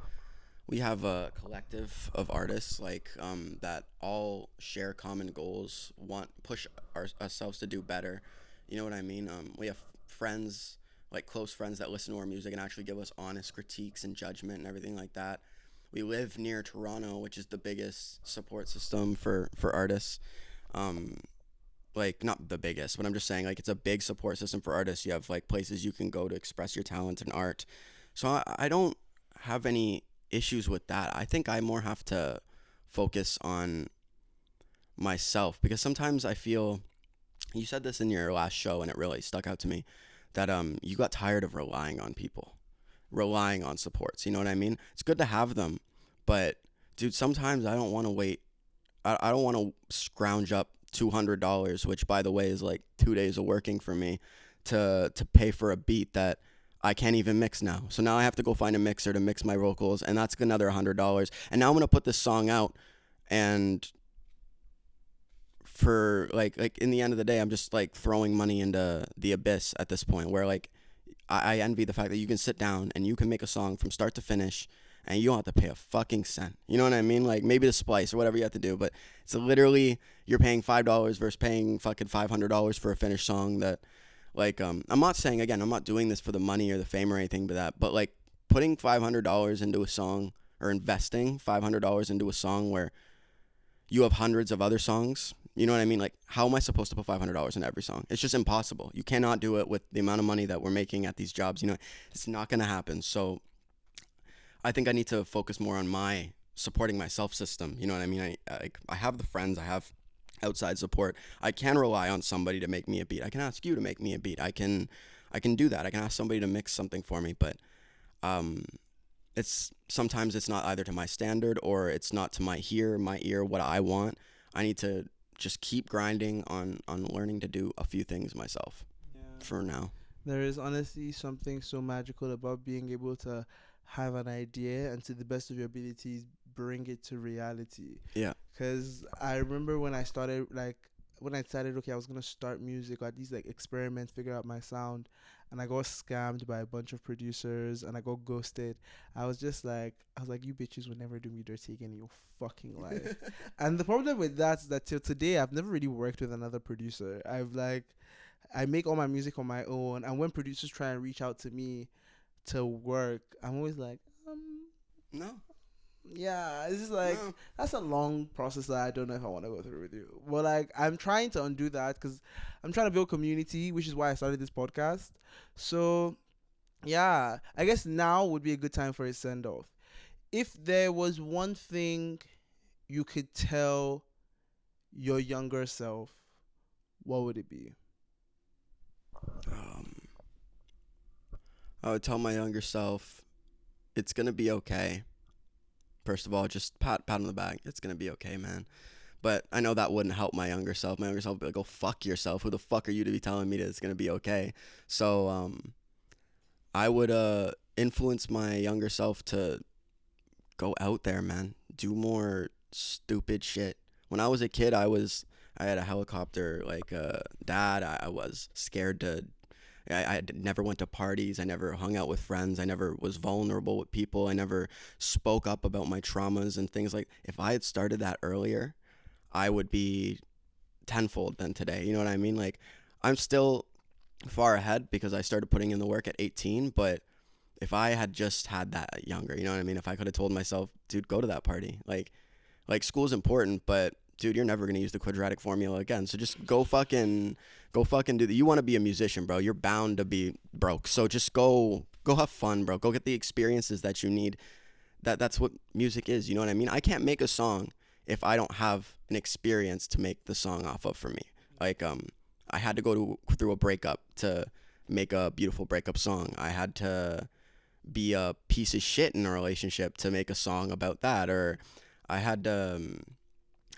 a collective of artists that all share common goals, want push ourselves to do better. You know what I mean? We have friends, like close friends that listen to our music and actually give us honest critiques and judgment and everything like that. We live near Toronto, which is the biggest support system for artists. Um, like not the biggest, but I'm just saying like it's a big support system for artists. You have like places you can go to express your talent and art. So I don't have any issues with that. I think I more have to focus on myself because sometimes I feel you said this in your last show and it really stuck out to me that you got tired of relying on people, relying on supports. You know what I mean? It's good to have them, but dude, sometimes I don't want to wait. I don't want to scrounge up $200, which by the way is like 2 days of working for me, to pay for a beat that I can't even mix now. So now I have to go find a mixer to mix my vocals, and that's another $100. And now I'm gonna put this song out, and for like in the end of the day, I'm just like throwing money into the abyss at this point. Where like I envy the fact that you can sit down and you can make a song from start to finish and you don't have to pay a fucking cent. You know what I mean? Like maybe the splice or whatever you have to do, but it's literally you're paying $5 versus paying fucking $500 for a finished song that like I'm not saying again, I'm not doing this for the money or the fame or anything but like putting $500 into a song or investing $500 into a song where you have hundreds of other songs. You know what I mean? Like, how am I supposed to put $500 in every song? It's just impossible. You cannot do it with the amount of money that we're making at these jobs. You know, it's not going to happen. So I think I need to focus more on my supporting myself system. You know what I mean? I have the friends, I have outside support. I can rely on somebody to make me a beat. I can ask you to make me a beat. I can do that. I can ask somebody to mix something for me, but um it's sometimes it's not either to my standard or it's not to my ear what I want. I need to just keep grinding on learning to do a few things myself Yeah. for now. There is honestly something so magical about being able to have an idea and to the best of your abilities bring it to reality. Yeah. Cause I remember when I started when I decided okay I was gonna start music or at least like experiment, figure out my sound, and I got scammed by a bunch of producers and I got ghosted. I was like, you bitches will never do me dirty again in your fucking life. And the problem with that is that till today I've never really worked with another producer. I make all my music on my own, and when producers try and reach out to me to work, I'm always like, No. yeah, it's just like No. that's a long process that I don't know if I want to go through with you. But like, I'm trying to undo that because I'm trying to build community, which is why I started this podcast. So yeah, I guess now would be a good time for a send off. If there was one thing you could tell your younger self, what would it be? Um, I would tell my younger self, it's gonna be okay. First of all, just pat on the back. It's gonna be okay, man. But I know that wouldn't help my younger self. My younger self would be like, "Go fuck yourself. Who the fuck are you to be telling me that it's gonna be okay?" So I would influence my younger self to go out there, man. Do more stupid shit. When I was a kid, I was I had a helicopter dad. I was scared to. I never went to parties. I never hung out with friends. I never was vulnerable with people. I never spoke up about my traumas and things like. If I had started that earlier, I would be tenfold than today. You know what I mean? Like, I'm still far ahead because I started putting in the work at 18. But if I had just had that younger, you know what I mean? If I could have told myself, dude, go to that party. Like school's important, but dude, you're never gonna use the quadratic formula again. So just go fucking do that. You want to be a musician, bro. You're bound to be broke. So just go have fun, bro. Go get the experiences that you need. That's what music is. You know what I mean? I can't make a song if I don't have an experience to make the song off of for me. Like, I had to go through a breakup to make a beautiful breakup song. I had to be a piece of shit in a relationship to make a song about that. Or I had to,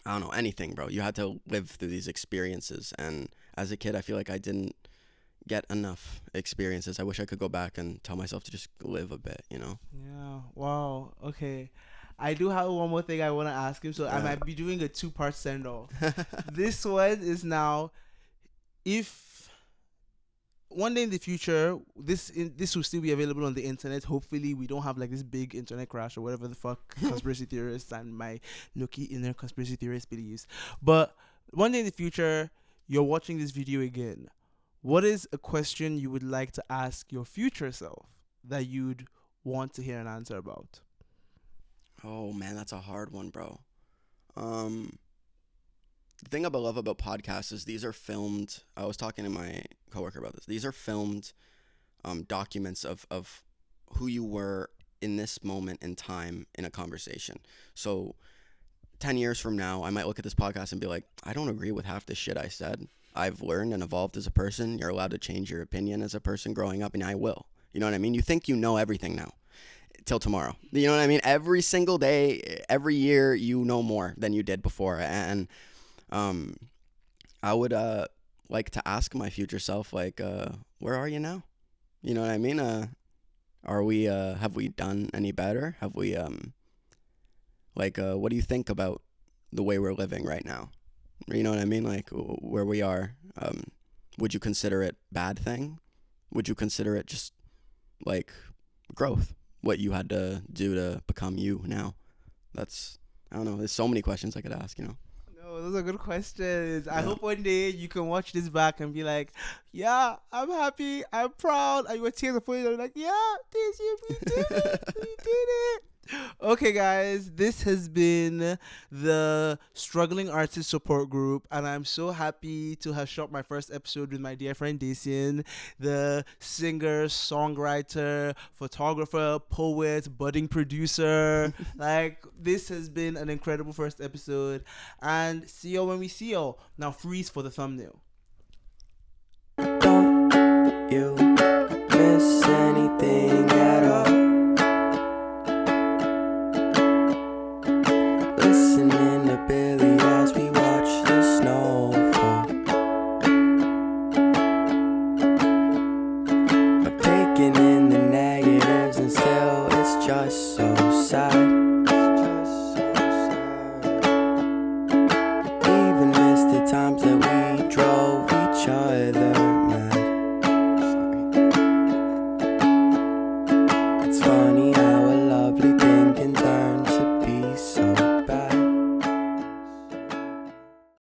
I don't know, anything, bro. You had to live through these experiences. And as a kid, I feel like I didn't get enough experiences. I wish I could go back and tell myself to just live a bit, you know? Yeah. Wow. Okay. I do have one more thing I want to ask him. So I Yeah. might be doing a 2-part send-off. This one is now, if one day in the future this will still be available on the internet, hopefully we don't have like this big internet crash or whatever the fuck conspiracy theorists and my low-key inner conspiracy theorist believes. But one day in the future, you're watching this video again. What is a question you would like to ask your future self that you'd want to hear an answer about? Oh man, that's a hard one, bro. The thing I love about podcasts is these are filmed. I was talking to my coworker about this. These are filmed documents of who you were in this moment in time in a conversation. So 10 years from now, I might look at this podcast and be like, I don't agree with half the shit I said. I've learned and evolved as a person. You're allowed to change your opinion as a person growing up, and I will. You know what I mean? You think you know everything now. Till tomorrow. You know what I mean? Every single day, every year, you know more than you did before. And I would like to ask my future self, like, where are you now? You know what I mean? Are we have we done any better? Have we what do you think about the way we're living right now? You know what I mean? Like, where we are. Would you consider it bad thing? Would you consider it just like growth? What you had to do to become you now? That's, I don't know. There's so many questions I could ask, you know? No, those are good questions. I hope one day you can watch this back and be like, yeah, I'm happy, I'm proud, and your tears are falling. I'm like, yeah, Dacien, we did it, we did it. Okay, guys, this has been the Struggling Artist Support Group, and I'm so happy to have shot my first episode with my dear friend Dacien, the singer, songwriter, photographer, poet, budding producer. Like, this has been an incredible first episode, and see you when we see you. Now freeze for the thumbnail. Don't you miss anything at all? Listening to Billy as we watch the snow fall. I'm taking in the negatives and still it's just so sad.